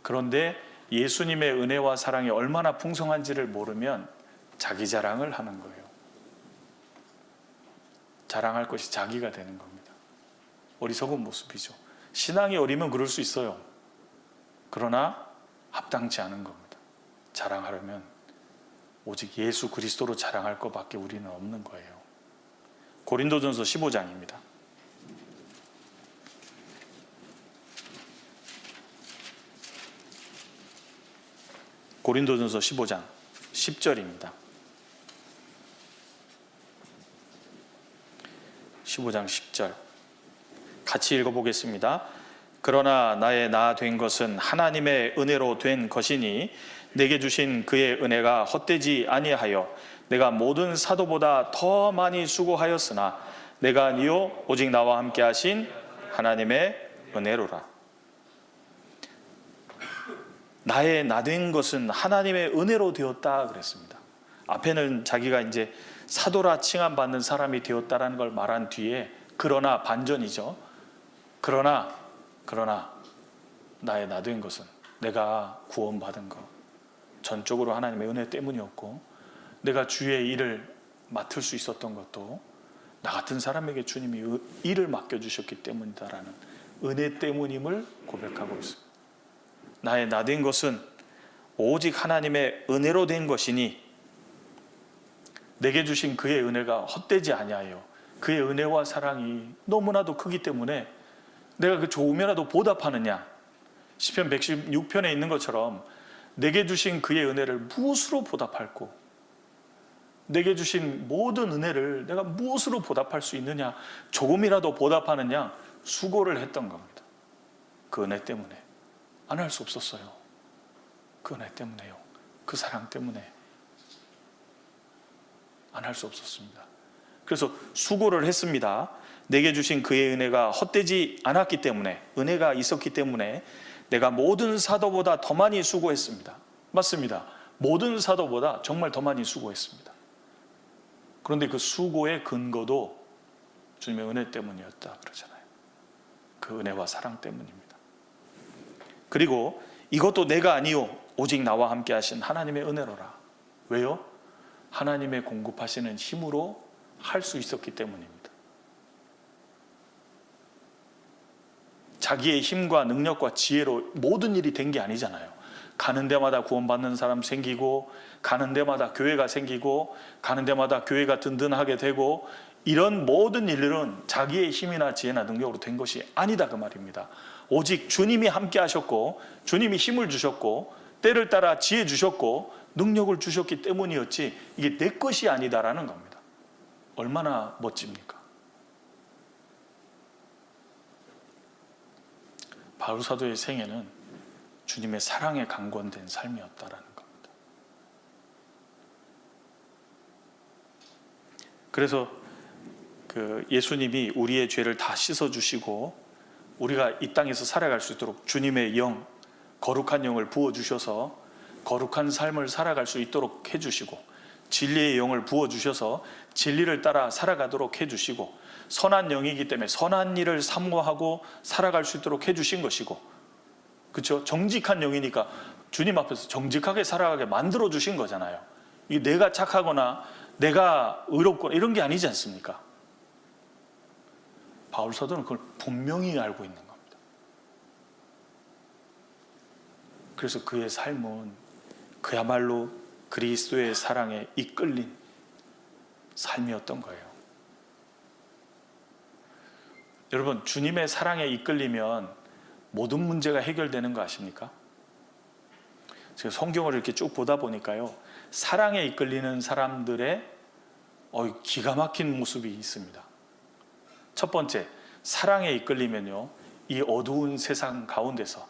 그런데 예수님의 은혜와 사랑이 얼마나 풍성한지를 모르면 자기 자랑을 하는 거예요. 자랑할 것이 자기가 되는 겁니다. 어리석은 모습이죠. 신앙이 어리면 그럴 수 있어요. 그러나 합당치 않은 겁니다. 자랑하려면 오직 예수 그리스도로 자랑할 것밖에 우리는 없는 거예요. 고린도전서 15장입니다. 고린도전서 15장 10절입니다. 15장 10절 같이 읽어보겠습니다. 그러나 나의 나 된 것은 하나님의 은혜로 된 것이니 내게 주신 그의 은혜가 헛되지 아니하여 내가 모든 사도보다 더 많이 수고하였으나 내가 아니요 오직 나와 함께 하신 하나님의 은혜로라. 나의 나 된 것은 하나님의 은혜로 되었다 그랬습니다. 앞에는 자기가 이제 사도라 칭함받는 사람이 되었다라는 걸 말한 뒤에 그러나 반전이죠. 그러나 나의 나 된 것은, 내가 구원받은 것 전적으로 하나님의 은혜 때문이었고, 내가 주의 일을 맡을 수 있었던 것도 나 같은 사람에게 주님이 일을 맡겨주셨기 때문이다라는 은혜 때문임을 고백하고 있습니다. 나의 나 된 것은 오직 하나님의 은혜로 된 것이니 내게 주신 그의 은혜가 헛되지 아니하여, 그의 은혜와 사랑이 너무나도 크기 때문에 내가 그 좋으면라도 보답하느냐. 시편 116편에 있는 것처럼 내게 주신 그의 은혜를 무엇으로 보답할꼬, 내게 주신 모든 은혜를 내가 무엇으로 보답할 수 있느냐, 조금이라도 보답하느냐 수고를 했던 겁니다. 그 은혜 때문에. 안 할 수 없었어요. 그 은혜 때문에요. 그 사랑 때문에 안 할 수 없었습니다. 그래서 수고를 했습니다. 내게 주신 그의 은혜가 헛되지 않았기 때문에, 은혜가 있었기 때문에 내가 모든 사도보다 더 많이 수고했습니다. 맞습니다. 모든 사도보다 정말 더 많이 수고했습니다. 그런데 그 수고의 근거도 주님의 은혜 때문이었다 그러잖아요. 그 은혜와 사랑 때문입니다. 그리고 이것도 내가 아니요 오직 나와 함께 하신 하나님의 은혜로라. 왜요? 하나님의 공급하시는 힘으로 할 수 있었기 때문입니다. 자기의 힘과 능력과 지혜로 모든 일이 된 게 아니잖아요. 가는 데마다 구원받는 사람 생기고, 가는 데마다 교회가 생기고, 가는 데마다 교회가 든든하게 되고, 이런 모든 일들은 자기의 힘이나 지혜나 능력으로 된 것이 아니다 그 말입니다. 오직 주님이 함께 하셨고, 주님이 힘을 주셨고, 때를 따라 지혜 주셨고, 능력을 주셨기 때문이었지, 이게 내 것이 아니다라는 겁니다. 얼마나 멋집니까? 바울 사도의 생애는 주님의 사랑에 강권된 삶이었다라는 겁니다. 그래서 예수님이 우리의 죄를 다 씻어주시고 우리가 이 땅에서 살아갈 수 있도록 주님의 영, 거룩한 영을 부어주셔서 거룩한 삶을 살아갈 수 있도록 해주시고, 진리의 영을 부어주셔서 진리를 따라 살아가도록 해주시고, 선한 영이기 때문에 선한 일을 사모하고 살아갈 수 있도록 해주신 것이고, 그렇죠? 정직한 영이니까 주님 앞에서 정직하게 살아가게 만들어 주신 거잖아요. 이게 내가 착하거나 내가 의롭거나 이런 게 아니지 않습니까? 바울 사도는 그걸 분명히 알고 있는 겁니다. 그래서 그의 삶은 그야말로 그리스도의 사랑에 이끌린 삶이었던 거예요. 여러분, 주님의 사랑에 이끌리면 모든 문제가 해결되는 거 아십니까? 제가 성경을 이렇게 쭉 보다 보니까요, 사랑에 이끌리는 사람들의 기가 막힌 모습이 있습니다. 첫 번째, 사랑에 이끌리면요, 이 어두운 세상 가운데서,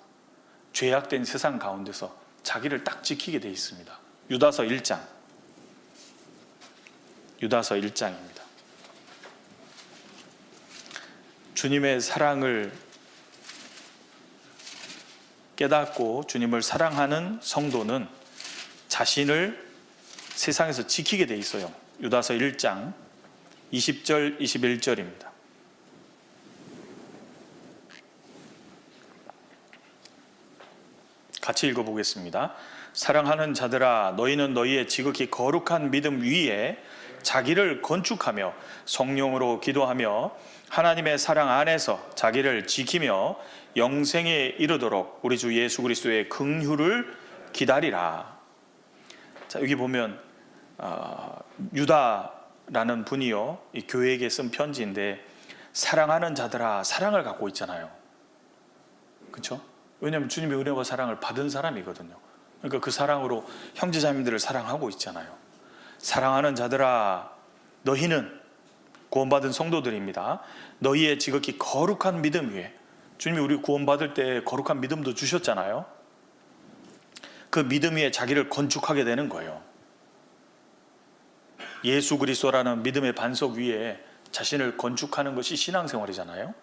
죄악된 세상 가운데서 자기를 딱 지키게 돼 있습니다. 유다서 1장. 유다서 1장입니다. 주님의 사랑을 깨닫고 주님을 사랑하는 성도는 자신을 세상에서 지키게 돼 있어요. 유다서 1장 20절 21절입니다. 같이 읽어보겠습니다. 사랑하는 자들아, 너희는 너희의 지극히 거룩한 믿음 위에 자기를 건축하며 성령으로 기도하며 하나님의 사랑 안에서 자기를 지키며 영생에 이르도록 우리 주 예수 그리스도의 긍휼을 기다리라. 자, 여기 보면 유다라는 분이요, 이 교회에게 쓴 편지인데, 사랑하는 자들아, 사랑을 갖고 있잖아요. 그렇죠? 왜냐하면 주님의 은혜와 사랑을 받은 사람이거든요. 그러니까 그 사랑으로 형제자매들을 사랑하고 있잖아요. 사랑하는 자들아, 너희는, 구원받은 성도들입니다, 너희의 지극히 거룩한 믿음 위에, 주님이 우리 구원받을 때 거룩한 믿음도 주셨잖아요. 그 믿음 위에 자기를 건축하게 되는 거예요. 예수 그리스도라는 믿음의 반석 위에 자신을 건축하는 것이 신앙생활이잖아요.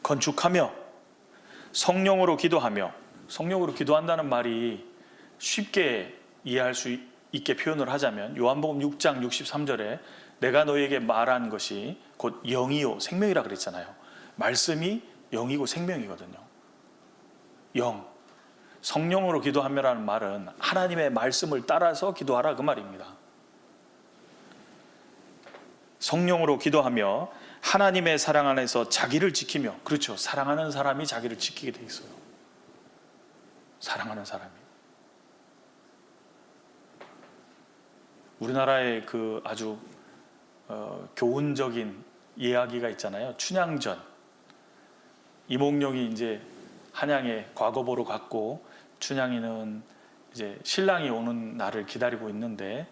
건축하며 성령으로 기도하며, 성령으로 기도한다는 말이 쉽게 이해할 수 있게 표현을 하자면, 요한복음 6장 63절에 내가 너희에게 말한 것이 곧 영이요 생명이라 그랬잖아요. 말씀이 영이고 생명이거든요. 영, 성령으로 기도하며라는 말은 하나님의 말씀을 따라서 기도하라 그 말입니다. 성령으로 기도하며 하나님의 사랑 안에서 자기를 지키며, 그렇죠, 사랑하는 사람이 자기를 지키게 돼 있어요. 사랑하는 사람이. 우리나라의 그 아주 교훈적인 이야기가 있잖아요. 춘향전. 이몽룡이 이제 한양에 과거 보러 갔고, 춘향이는 이제 신랑이 오는 날을 기다리고 있는데,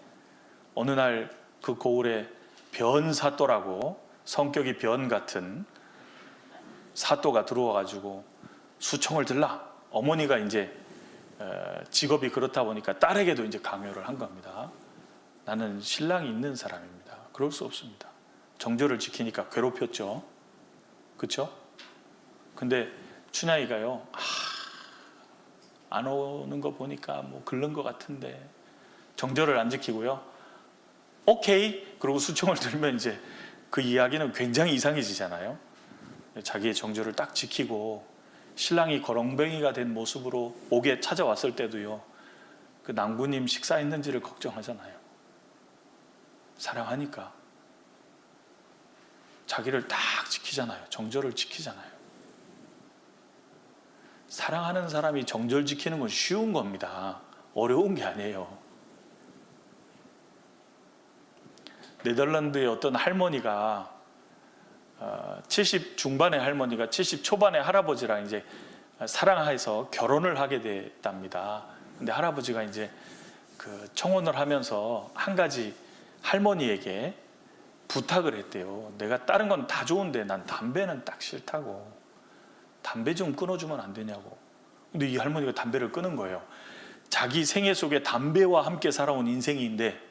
어느 날 그 고을에 변사또라고 성격이 변 같은 사또가 들어와가지고 수청을 들라. 어머니가 이제 직업이 그렇다 보니까 딸에게도 이제 강요를 한 겁니다. 나는 신랑이 있는 사람입니다. 그럴 수 없습니다. 정절을 지키니까 괴롭혔죠. 그렇죠? 근데 춘향이가요, 안 오는 거 보니까 뭐 긁는 것 같은데, 정절을 안 지키고요, 오케이 그러고 수청을 들면 이제 그 이야기는 굉장히 이상해지잖아요. 자기의 정절을 딱 지키고 신랑이 거렁뱅이가 된 모습으로 옥에 찾아왔을 때도요, 그 낭구님 식사했는지를 걱정하잖아요. 사랑하니까 자기를 딱 지키잖아요. 정절을 지키잖아요. 사랑하는 사람이 정절 지키는 건 쉬운 겁니다. 어려운 게 아니에요. 네덜란드의 어떤 할머니가 70 중반의 할머니가 70 초반의 할아버지랑 이제 사랑해서 결혼을 하게 됐답니다. 근데 할아버지가 이제 그 청혼을 하면서 한 가지 할머니에게 부탁을 했대요. 내가 다른 건 다 좋은데 난 담배는 딱 싫다고. 담배 좀 끊어주면 안 되냐고. 근데 이 할머니가 담배를 끊은 거예요. 자기 생애 속에 담배와 함께 살아온 인생인데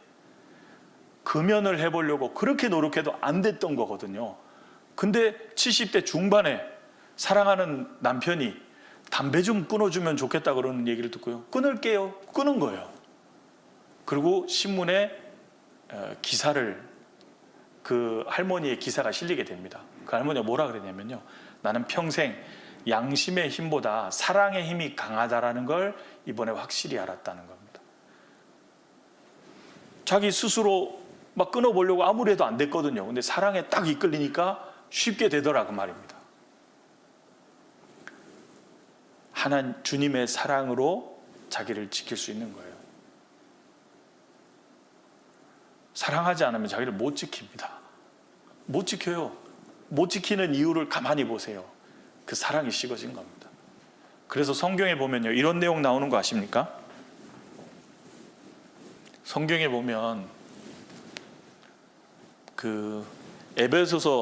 금연을 해보려고 그렇게 노력해도 안 됐던 거거든요. 근데 70대 중반에 사랑하는 남편이 담배 좀 끊어주면 좋겠다 그러는 얘기를 듣고요, 끊을게요. 끊은 거예요. 그리고 신문에 기사를, 그 할머니의 기사가 실리게 됩니다. 그 할머니가 뭐라 그랬냐면요, 나는 평생 양심의 힘보다 사랑의 힘이 강하다라는 걸 이번에 확실히 알았다는 겁니다. 자기 스스로 막 끊어보려고 아무리 해도 안 됐거든요. 근데 사랑에 딱 이끌리니까 쉽게 되더라, 그 말입니다. 하나님 주님의 사랑으로 자기를 지킬 수 있는 거예요. 사랑하지 않으면 자기를 못 지킵니다. 못 지켜요. 못 지키는 이유를 가만히 보세요. 그 사랑이 식어진 겁니다. 그래서 성경에 보면요, 이런 내용 나오는 거 아십니까? 성경에 보면 그 에베소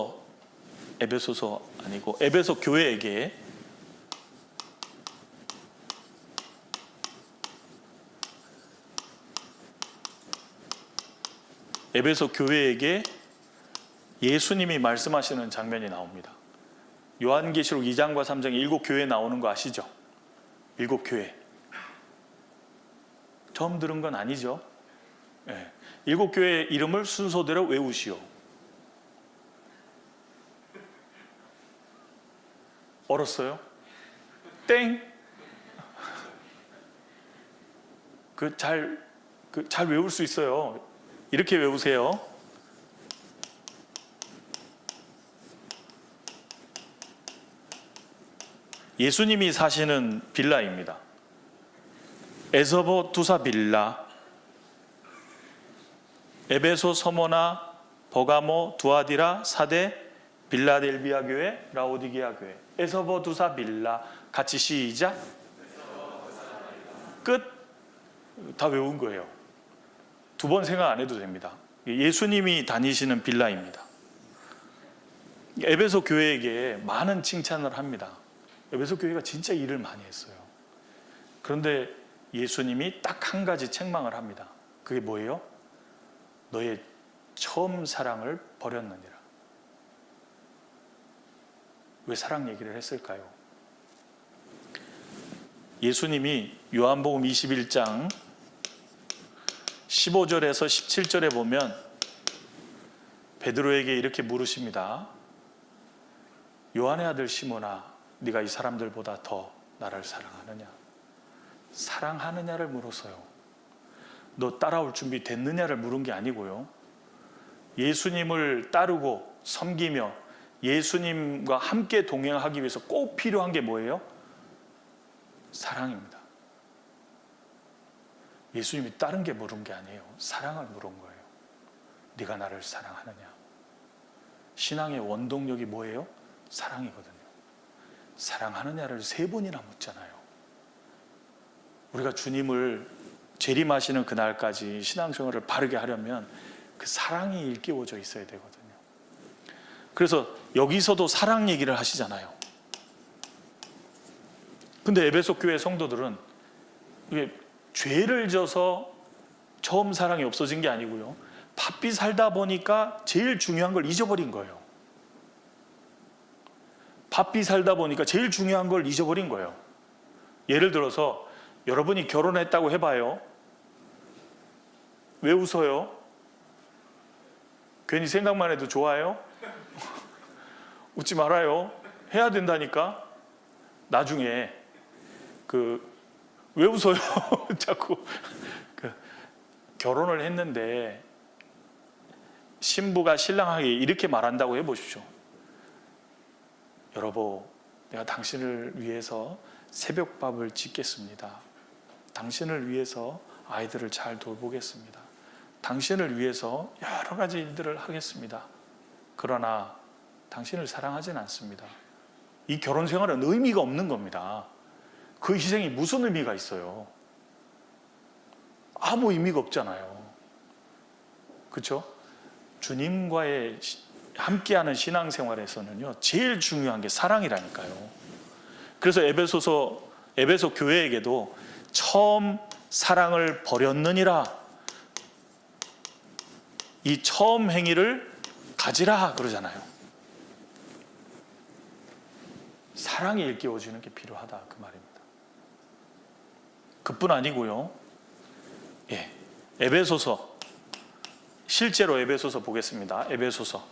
교회에게 예수님이 말씀하시는 장면이 나옵니다. 요한계시록 2장과 3장에 7교회 나오는 거 아시죠? 7교회. 처음 들은 건 아니죠? 네. 7교회의 이름을 순서대로 외우시오. 얼었어요? 땡! 잘 외울 수 있어요. 이렇게 외우세요. 예수님이 사시는 빌라입니다. 에서버 두사 빌라, 에베소, 서모나, 버가모, 두아디라, 사대, 빌라델비아 교회, 라오디게아 교회. 에서버 두사 빌라. 같이 시작. 끝. 다 외운 거예요. 두 번 생각 안 해도 됩니다. 예수님이 다니시는 빌라입니다. 에베소 교회에게 많은 칭찬을 합니다. 에베소 교회가 진짜 일을 많이 했어요. 그런데 예수님이 딱 한 가지 책망을 합니다. 그게 뭐예요? 너의 처음 사랑을 버렸느니라. 왜 사랑 얘기를 했을까요? 예수님이 요한복음 21장 15절에서 17절에 보면 베드로에게 이렇게 물으십니다. 요한의 아들 시몬아, 네가 이 사람들보다 더 나를 사랑하느냐? 사랑하느냐를 물었어요. 너 따라올 준비 됐느냐를 물은 게 아니고요. 예수님을 따르고 섬기며 예수님과 함께 동행하기 위해서 꼭 필요한 게 뭐예요? 사랑입니다. 예수님이 다른 게 물은 게 아니에요. 사랑을 물은 거예요. 네가 나를 사랑하느냐? 신앙의 원동력이 뭐예요? 사랑이거든요. 사랑하느냐를 3번이나 묻잖아요. 우리가 주님을 재림하시는 그날까지 신앙생활을 바르게 하려면 그 사랑이 일깨워져 있어야 되거든요. 그래서 여기서도 사랑 얘기를 하시잖아요. 근데 에베소 교회 성도들은 이게 죄를 져서 처음 사랑이 없어진 게 아니고요, 바삐 살다 보니까 제일 중요한 걸 잊어버린 거예요. 바삐 살다 보니까 제일 중요한 걸 잊어버린 거예요. 예를 들어서 여러분이 결혼했다고 해봐요. 왜 웃어요? 괜히 생각만 해도 좋아요? 웃지 말아요. 해야 된다니까. 나중에 왜 웃어요? 자꾸 결혼을 했는데 신부가 신랑에게 이렇게 말한다고 해보십시오. 여러분, 내가 당신을 위해서 새벽밥을 짓겠습니다. 당신을 위해서 아이들을 잘 돌보겠습니다. 당신을 위해서 여러 가지 일들을 하겠습니다. 그러나 당신을 사랑하진 않습니다. 이 결혼 생활은 의미가 없는 겁니다. 그 희생이 무슨 의미가 있어요? 아무 의미가 없잖아요. 그렇죠? 주님과의 함께하는 신앙생활에서는요, 제일 중요한 게 사랑이라니까요. 그래서 에베소 교회에게도 처음 사랑을 버렸느니라, 이 처음 행위를 가지라 그러잖아요. 사랑이 일깨워지는 게 필요하다, 그 말입니다. 그뿐 아니고요, 에베소서 실제로 에베소서 보겠습니다. 에베소서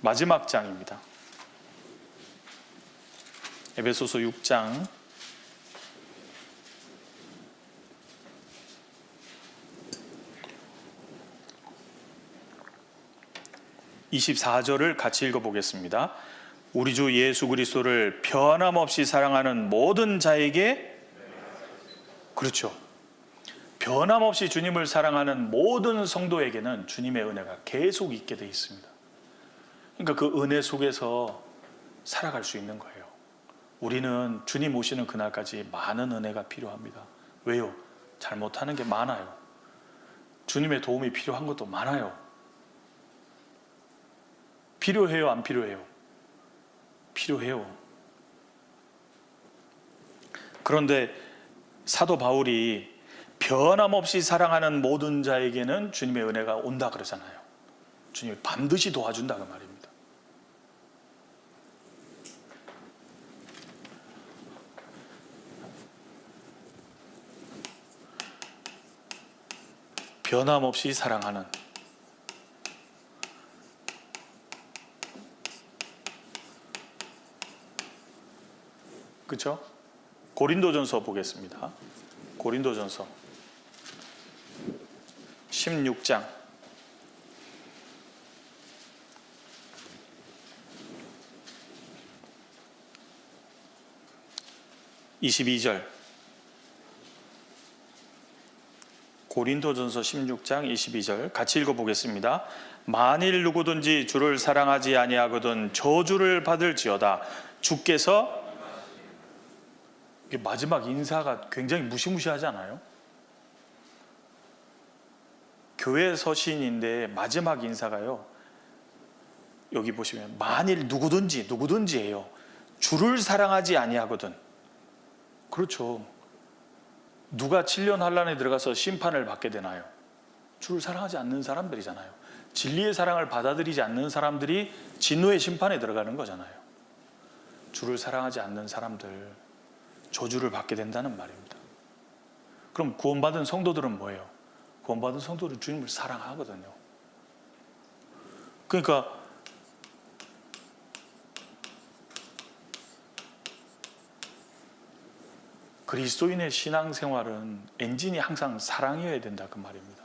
마지막 장입니다. 에베소서 6장 24절을 같이 읽어보겠습니다. 우리 주 예수 그리스도를 변함없이 사랑하는 모든 자에게, 그렇죠, 변함없이 주님을 사랑하는 모든 성도에게는 주님의 은혜가 계속 있게 되어 있습니다. 그러니까 그 은혜 속에서 살아갈 수 있는 거예요. 우리는 주님 오시는 그날까지 많은 은혜가 필요합니다. 왜요? 잘못하는 게 많아요. 주님의 도움이 필요한 것도 많아요. 필요해요? 안 필요해요? 필요해요. 그런데 사도 바울이 변함없이 사랑하는 모든 자에게는 주님의 은혜가 온다 그러잖아요. 주님이 반드시 도와준다 그 말입니다. 변함없이 사랑하는, 그렇죠? 고린도전서 보겠습니다. 고린도전서 16장 22절, 고린도전서 16장 22절 같이 읽어보겠습니다. 만일 누구든지 주를 사랑하지 아니하거든 저주를 받을지어다. 주께서, 마지막 인사가 굉장히 무시무시하지 않아요? 교회 서신인데 마지막 인사가요, 여기 보시면 만일 누구든지예요. 주를 사랑하지 아니하거든. 그렇죠. 누가 7년 환란에 들어가서 심판을 받게 되나요? 주를 사랑하지 않는 사람들이잖아요. 진리의 사랑을 받아들이지 않는 사람들이 진노의 심판에 들어가는 거잖아요. 주를 사랑하지 않는 사람들, 저주를 받게 된다는 말입니다. 그럼 구원받은 성도들은 뭐예요? 구원받은 성도들은 주님을 사랑하거든요. 그러니까 그리스도인의 신앙생활은 엔진이 항상 사랑이어야 된다 그 말입니다.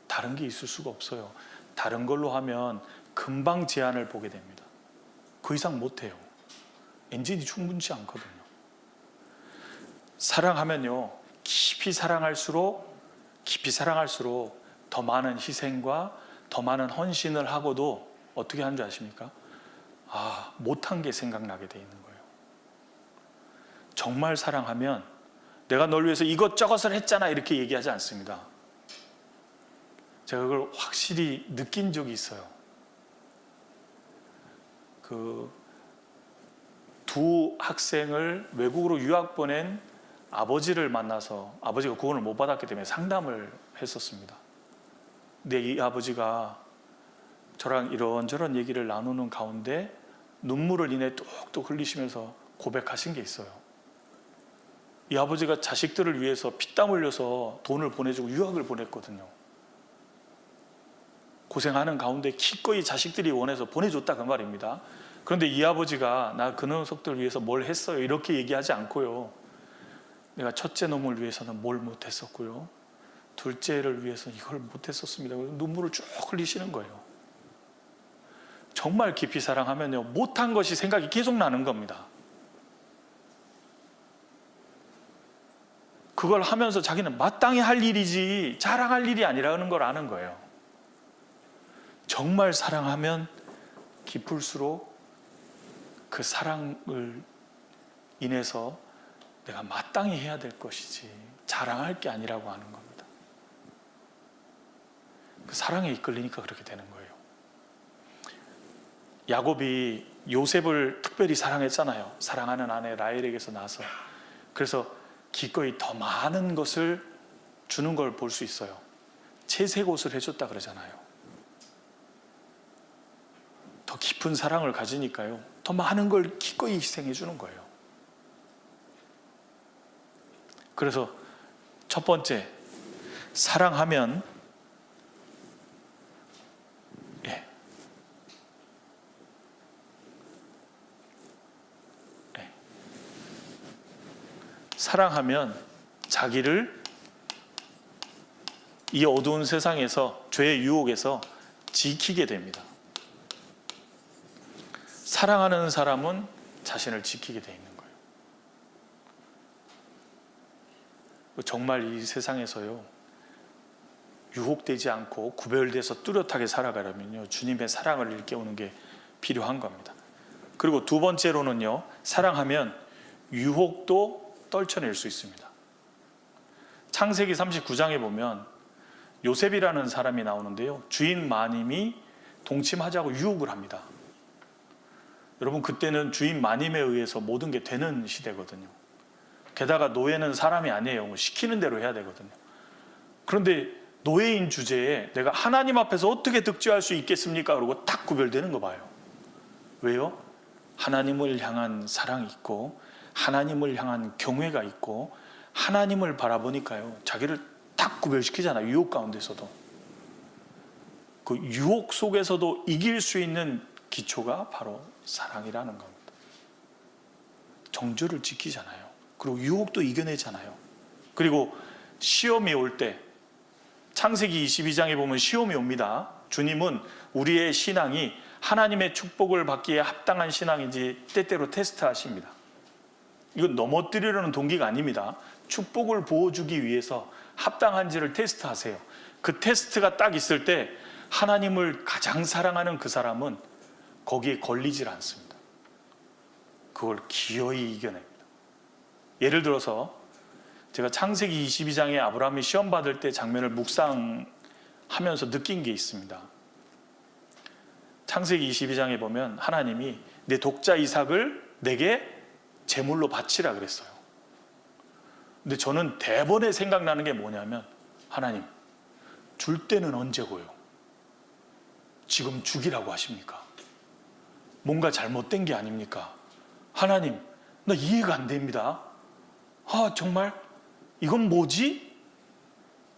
다른 게 있을 수가 없어요. 다른 걸로 하면 금방 제한을 보게 됩니다. 그 이상 못해요. 엔진이 충분치 않거든요. 사랑하면요, 깊이 사랑할수록 더 많은 희생과 더 많은 헌신을 하고도 어떻게 하는 줄 아십니까? 못한 게 생각나게 돼 있는 거예요. 정말 사랑하면 내가 널 위해서 이것저것을 했잖아 이렇게 얘기하지 않습니다. 제가 그걸 확실히 느낀 적이 있어요. 두 학생을 외국으로 유학 보낸 아버지를 만나서 아버지가 구원을 못 받았기 때문에 상담을 했었습니다. 근데 이 아버지가 저랑 이런저런 얘기를 나누는 가운데 눈물을 인해 뚝뚝 흘리시면서 고백하신 게 있어요. 이 아버지가 자식들을 위해서 피땀 흘려서 돈을 보내주고 유학을 보냈거든요. 고생하는 가운데 기꺼이 자식들이 원해서 보내줬다 그 말입니다. 그런데 이 아버지가 나 그 녀석들 위해서 뭘 했어요 이렇게 얘기하지 않고요, 내가 첫째 놈을 위해서는 뭘 못했었고요, 둘째를 위해서는 이걸 못했었습니다. 눈물을 쭉 흘리시는 거예요. 정말 깊이 사랑하면요, 못한 것이 생각이 계속 나는 겁니다. 그걸 하면서 자기는 마땅히 할 일이지 자랑할 일이 아니라는 걸 아는 거예요. 정말 사랑하면 깊을수록 그 사랑을 인해서 내가 마땅히 해야 될 것이지 자랑할 게 아니라고 하는 겁니다. 그 사랑에 이끌리니까 그렇게 되는 거예요. 야곱이 요셉을 특별히 사랑했잖아요. 사랑하는 아내 라헬에게서 나서. 그래서 기꺼이 더 많은 것을 주는 걸 볼 수 있어요. 채색 옷을 해줬다 그러잖아요. 더 깊은 사랑을 가지니까요, 더 많은 걸 기꺼이 희생해 주는 거예요. 그래서 첫 번째, 사랑하면 사랑하면 자기를 이 어두운 세상에서 죄의 유혹에서 지키게 됩니다. 사랑하는 사람은 자신을 지키게 돼 있는 거예요. 정말 이 세상에서요, 유혹되지 않고 구별돼서 뚜렷하게 살아가려면요, 주님의 사랑을 일깨우는 게 필요한 겁니다. 그리고 두 번째로는요, 사랑하면 유혹도 떨쳐낼 수 있습니다. 창세기 39장에 보면 요셉이라는 사람이 나오는데요, 주인 마님이 동침하자고 유혹을 합니다. 여러분, 그때는 주인 마님에 의해서 모든 게 되는 시대거든요. 게다가 노예는 사람이 아니에요. 시키는 대로 해야 되거든요. 그런데 노예인 주제에 내가 하나님 앞에서 어떻게 득죄할 수 있겠습니까? 그러고 딱 구별되는 거 봐요. 왜요? 하나님을 향한 사랑이 있고 하나님을 향한 경외가 있고 하나님을 바라보니까요, 자기를 딱 구별시키잖아요. 유혹 가운데서도. 그 유혹 속에서도 이길 수 있는 기초가 바로 사랑이라는 겁니다. 정죄를 지키잖아요. 그리고 유혹도 이겨내잖아요. 그리고 시험이 올 때, 창세기 22장에 보면 시험이 옵니다. 주님은 우리의 신앙이 하나님의 축복을 받기에 합당한 신앙인지 때때로 테스트하십니다. 이건 넘어뜨리려는 동기가 아닙니다. 축복을 부어주기 위해서 합당한지를 테스트하세요. 그 테스트가 딱 있을 때 하나님을 가장 사랑하는 그 사람은 거기에 걸리질 않습니다. 그걸 기어이 이겨냅니다. 예를 들어서 제가 창세기 22장에 아브라함이 시험 받을 때 장면을 묵상하면서 느낀 게 있습니다. 창세기 22장에 보면 하나님이 내 독자 이삭을 내게 제물로 바치라 그랬어요. 근데 저는 대번에 생각나는 게 뭐냐면, 하나님, 줄 때는 언제고요? 지금 죽이라고 하십니까? 뭔가 잘못된 게 아닙니까? 하나님, 나 이해가 안 됩니다. 정말? 이건 뭐지?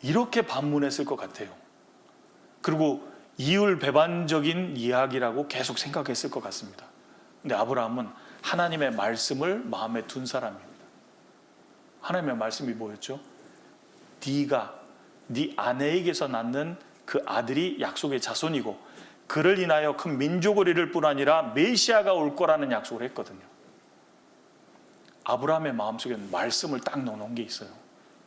이렇게 반문했을 것 같아요. 그리고 이율배반적인 이야기라고 계속 생각했을 것 같습니다. 근데 아브라함은 하나님의 말씀을 마음에 둔 사람입니다. 하나님의 말씀이 뭐였죠? 네가 네 아내에게서 낳는 그 아들이 약속의 자손이고 그를 인하여 큰 민족을 이룰 뿐 아니라 메시아가 올 거라는 약속을 했거든요. 아브라함의 마음속에는 말씀을 딱 넣어놓은 게 있어요.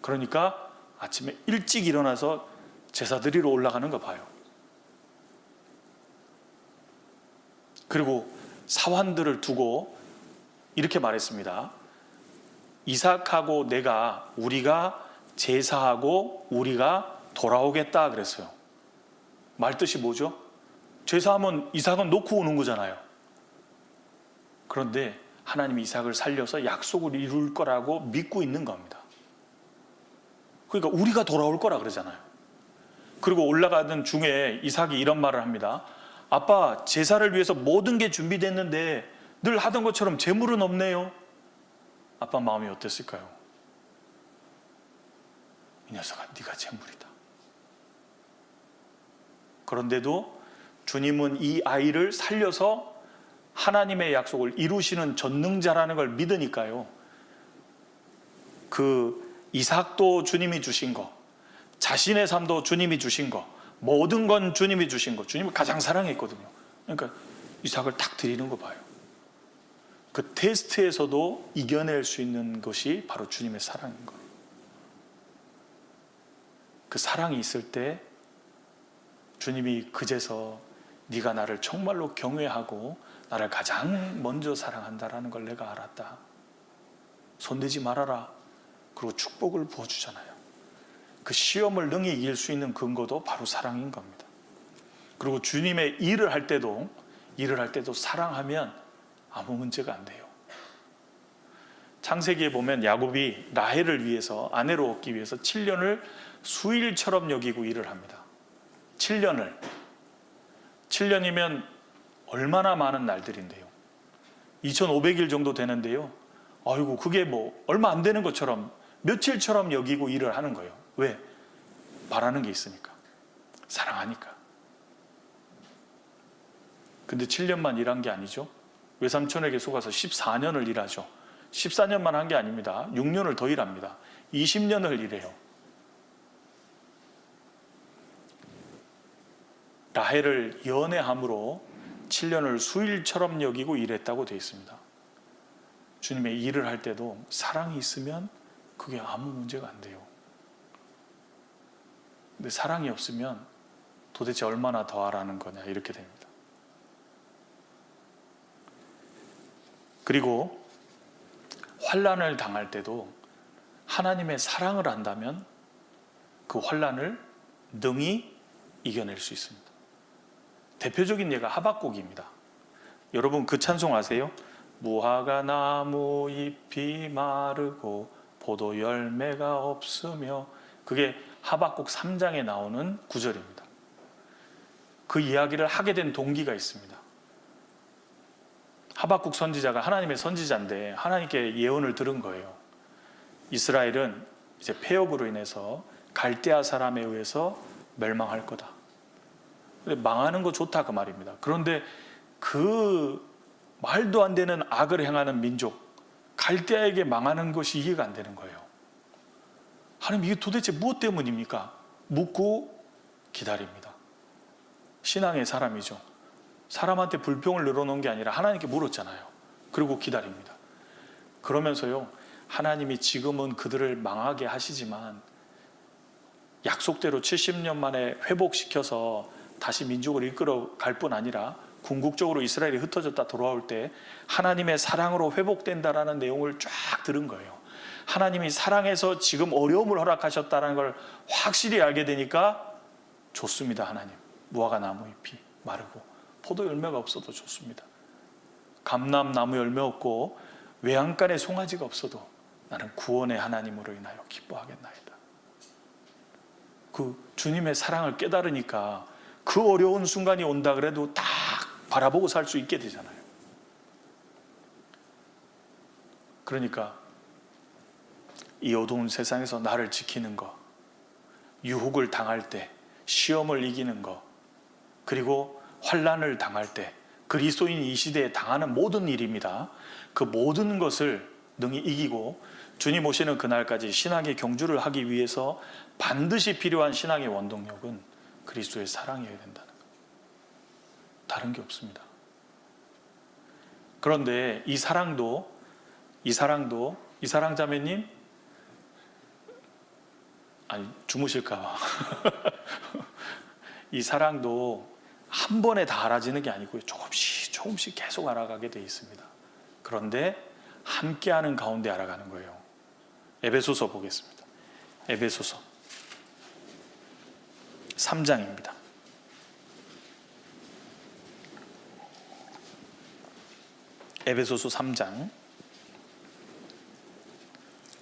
그러니까 아침에 일찍 일어나서 제사 드리러 올라가는 거 봐요. 그리고 사환들을 두고 이렇게 말했습니다. 이삭하고 우리가 제사하고 우리가 돌아오겠다 그랬어요. 말뜻이 뭐죠? 제사하면 이삭은 놓고 오는 거잖아요. 그런데 하나님이 이삭을 살려서 약속을 이룰 거라고 믿고 있는 겁니다. 그러니까 우리가 돌아올 거라 그러잖아요. 그리고 올라가던 중에 이삭이 이런 말을 합니다. 아빠, 제사를 위해서 모든 게 준비됐는데 늘 하던 것처럼 재물은 없네요. 아빠 마음이 어땠을까요? 이 녀석아, 네가 재물이다. 그런데도 주님은 이 아이를 살려서 하나님의 약속을 이루시는 전능자라는 걸 믿으니까요, 그 이삭도 주님이 주신 거, 자신의 삶도 주님이 주신 거, 모든 건 주님이 주신 거, 주님을 가장 사랑했거든요. 그러니까 이삭을 딱 드리는 거 봐요. 그 테스트에서도 이겨낼 수 있는 것이 바로 주님의 사랑인 거예요. 그 사랑이 있을 때 주님이 그제서 네가 나를 정말로 경외하고 나를 가장 먼저 사랑한다라는 걸 내가 알았다. 손대지 말아라. 그리고 축복을 부어주잖아요. 그 시험을 능히 이길 수 있는 근거도 바로 사랑인 겁니다. 그리고 주님의 일을 할 때도 사랑하면 아무 문제가 안 돼요. 창세기에 보면 야곱이 라헬을 위해서, 아내로 얻기 위해서 7년을 수일처럼 여기고 일을 합니다. 7년이면 얼마나 많은 날들인데요. 2500일 정도 되는데요. 그게 뭐 얼마 안 되는 것처럼 며칠처럼 여기고 일을 하는 거예요. 왜? 바라는 게 있으니까, 사랑하니까. 근데 7년만 일한 게 아니죠. 외삼촌에게 속아서 14년을 일하죠. 14년만 한 게 아닙니다. 6년을 더 일합니다. 20년을 일해요. 라헬을 연애함으로 7년을 수일처럼 여기고 일했다고 되어 있습니다. 주님의 일을 할 때도 사랑이 있으면 그게 아무 문제가 안 돼요. 근데 사랑이 없으면 도대체 얼마나 더 하라는 거냐 이렇게 됩니다. 그리고 환난을 당할 때도 하나님의 사랑을 안다면 그 환난을 능히 이겨낼 수 있습니다. 대표적인 예가 하박국입니다. 여러분 그 찬송 아세요? 무화과 나무 잎이 마르고 포도 열매가 없으며, 그게 하박국 3장에 나오는 구절입니다. 그 이야기를 하게 된 동기가 있습니다. 하박국 선지자가 하나님의 선지자인데 하나님께 예언을 들은 거예요. 이스라엘은 이제 폐역으로 인해서 갈대아 사람에 의해서 멸망할 거다. 근데 망하는 거 좋다 그 말입니다. 그런데 그 말도 안 되는 악을 행하는 민족 갈대아에게 망하는 것이 이해가 안 되는 거예요. 하나님 이게 도대체 무엇 때문입니까? 묻고 기다립니다. 신앙의 사람이죠. 사람한테 불평을 늘어놓은 게 아니라 하나님께 물었잖아요. 그리고 기다립니다. 그러면서요, 하나님이 지금은 그들을 망하게 하시지만 약속대로 70년 만에 회복시켜서 다시 민족을 이끌어 갈 뿐 아니라 궁극적으로 이스라엘이 흩어졌다 돌아올 때 하나님의 사랑으로 회복된다라는 내용을 쫙 들은 거예요. 하나님이 사랑해서 지금 어려움을 허락하셨다는 걸 확실히 알게 되니까 좋습니다. 하나님, 무화과 나무 잎이 마르고 포도 열매가 없어도 좋습니다. 감람나무 열매 없고 외양간에 송아지가 없어도 나는 구원의 하나님으로 인하여 기뻐하겠나이다. 그 주님의 사랑을 깨달으니까 그 어려운 순간이 온다 그래도 딱 바라보고 살 수 있게 되잖아요. 그러니까 이 어두운 세상에서 나를 지키는 것, 유혹을 당할 때 시험을 이기는 것, 그리고 환난을 당할 때 그리스도인 이 시대에 당하는 모든 일입니다. 그 모든 것을 능히 이기고 주님 오시는 그날까지 신앙의 경주를 하기 위해서 반드시 필요한 신앙의 원동력은 그리스도의 사랑이어야 된다는 것. 다른 게 없습니다. 그런데 이 사랑도 이사랑자매님 아니 주무실까 이 사랑도 한 번에 다 알아지는 게 아니고요, 조금씩 계속 알아가게 되어 있습니다. 그런데 함께하는 가운데 알아가는 거예요. 에베소서 보겠습니다. 에베소서 3장입니다. 에베소서 3장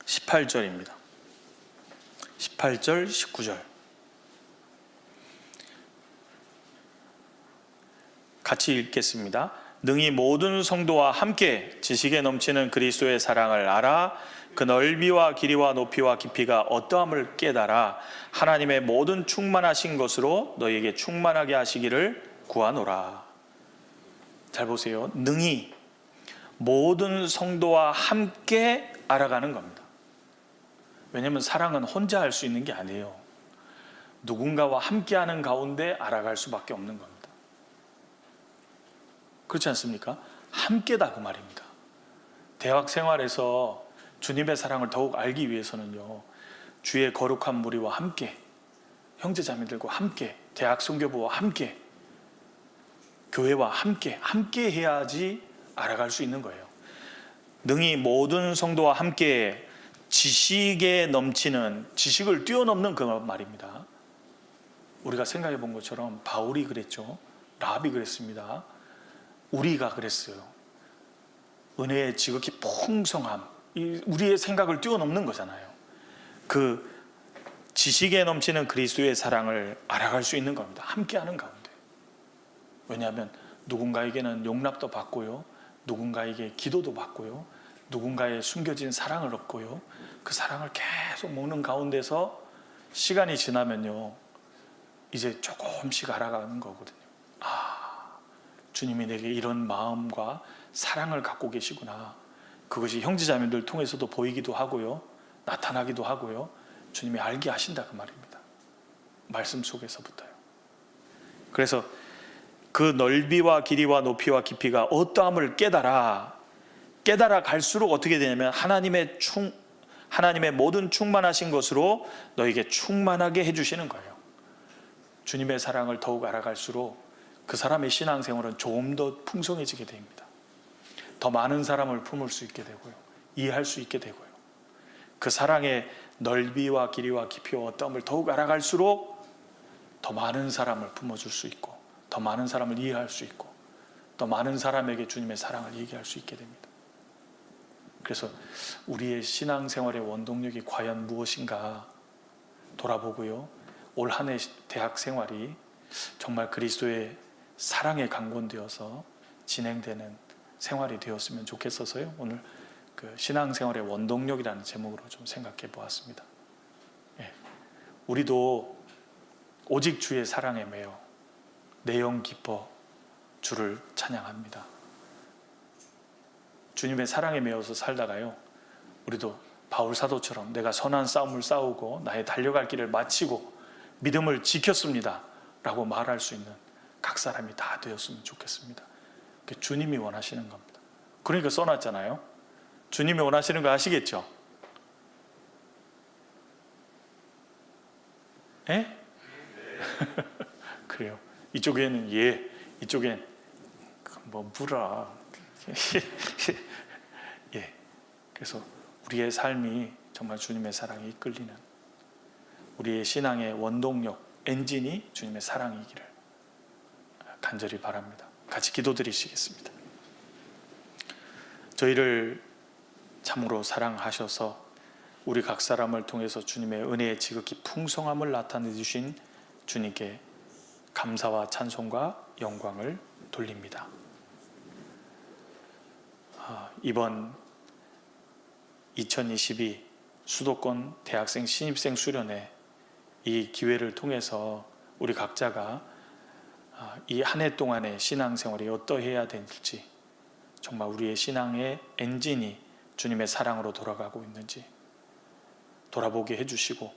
18절입니다. 18절, 19절 같이 읽겠습니다. 능히 모든 성도와 함께 지식에 넘치는 그리스도의 사랑을 알아 그 넓이와 길이와 높이와 깊이가 어떠함을 깨달아 하나님의 모든 충만하신 것으로 너희에게 충만하게 하시기를 구하노라. 잘 보세요. 능히 모든 성도와 함께 알아가는 겁니다. 왜냐하면 사랑은 혼자 할 수 있는 게 아니에요. 누군가와 함께하는 가운데 알아갈 수밖에 없는 겁니다. 그렇지 않습니까? 함께다 그 말입니다. 대학 생활에서 주님의 사랑을 더욱 알기 위해서는요, 주의 거룩한 무리와 함께, 형제자매들과 함께, 대학 선교부와 함께, 교회와 함께 해야지 알아갈 수 있는 거예요. 능히 모든 성도와 함께 지식에 넘치는, 지식을 뛰어넘는 그 말입니다. 우리가 생각해 본 것처럼 바울이 그랬죠. 라합이 그랬습니다. 우리가 그랬어요. 은혜의 지극히 풍성함, 우리의 생각을 뛰어넘는 거잖아요. 그 지식에 넘치는 그리스도의 사랑을 알아갈 수 있는 겁니다. 함께하는 가운데. 왜냐하면 누군가에게는 용납도 받고요, 누군가에게 기도도 받고요, 누군가의 숨겨진 사랑을 얻고요, 그 사랑을 계속 먹는 가운데서 시간이 지나면요, 이제 조금씩 알아가는 거거든요. 아, 주님이 내게 이런 마음과 사랑을 갖고 계시구나. 그것이 형제자매들 통해서도 보이기도 하고요, 나타나기도 하고요, 주님이 알게 하신다 그 말입니다. 말씀 속에서부터요. 그래서 그 넓이와 길이와 높이와 깊이가 어떠함을 깨달아 갈수록 어떻게 되냐면 하나님의 모든 충만하신 것으로 너에게 충만하게 해주시는 거예요. 주님의 사랑을 더욱 알아갈수록 그 사람의 신앙생활은 조금 더 풍성해지게 됩니다. 더 많은 사람을 품을 수 있게 되고요, 이해할 수 있게 되고요, 그 사랑의 넓이와 길이와 깊이와 어떠함을 더욱 알아갈수록 더 많은 사람을 품어줄 수 있고, 더 많은 사람을 이해할 수 있고, 더 많은 사람에게 주님의 사랑을 얘기할 수 있게 됩니다. 그래서 우리의 신앙생활의 원동력이 과연 무엇인가 돌아보고요, 올 한 해 대학 생활이 정말 그리스도의 사랑에 강권되어서 진행되는 생활이 되었으면 좋겠어서요, 오늘 그 신앙생활의 원동력이라는 제목으로 좀 생각해 보았습니다. 예. 우리도 오직 주의 사랑에 매여 내 영 기뻐 주를 찬양합니다. 주님의 사랑에 매여서 살다가요, 우리도 바울 사도처럼 내가 선한 싸움을 싸우고 나의 달려갈 길을 마치고 믿음을 지켰습니다 라고 말할 수 있는 각 사람이 다 되었으면 좋겠습니다. 그게 주님이 원하시는 겁니다. 그러니까 써놨잖아요. 주님이 원하시는 거 아시겠죠? 예? 그래요. 이쪽에는 예, 이쪽엔 뭐 물어. 예. 그래서 우리의 삶이 정말 주님의 사랑에 이끌리는, 우리의 신앙의 원동력, 엔진이 주님의 사랑이기를 간절히 바랍니다. 같이 기도드리시겠습니다. 저희를 참으로 사랑하셔서 우리 각 사람을 통해서 주님의 은혜의 지극히 풍성함을 나타내 주신 주님께 감사와 찬송과 영광을 돌립니다. 이번 2022 수도권 대학생 신입생 수련회, 이 기회를 통해서 우리 각자가 이 한 해 동안의 신앙생활이 어떠해야 될지, 정말 우리의 신앙의 엔진이 주님의 사랑으로 돌아가고 있는지 돌아보게 해주시고,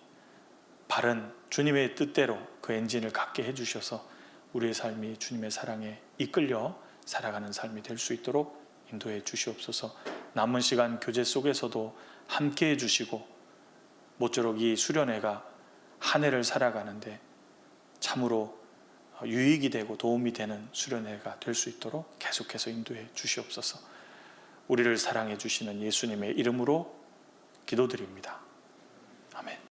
바른 주님의 뜻대로 그 엔진을 갖게 해주셔서 우리의 삶이 주님의 사랑에 이끌려 살아가는 삶이 될 수 있도록 인도해 주시옵소서. 남은 시간 교제 속에서도 함께 해주시고, 모쪼록 이 수련회가 한 해를 살아가는데 참으로 유익이 되고 도움이 되는 수련회가 될 수 있도록 계속해서 인도해 주시옵소서. 우리를 사랑해 주시는 예수님의 이름으로 기도드립니다.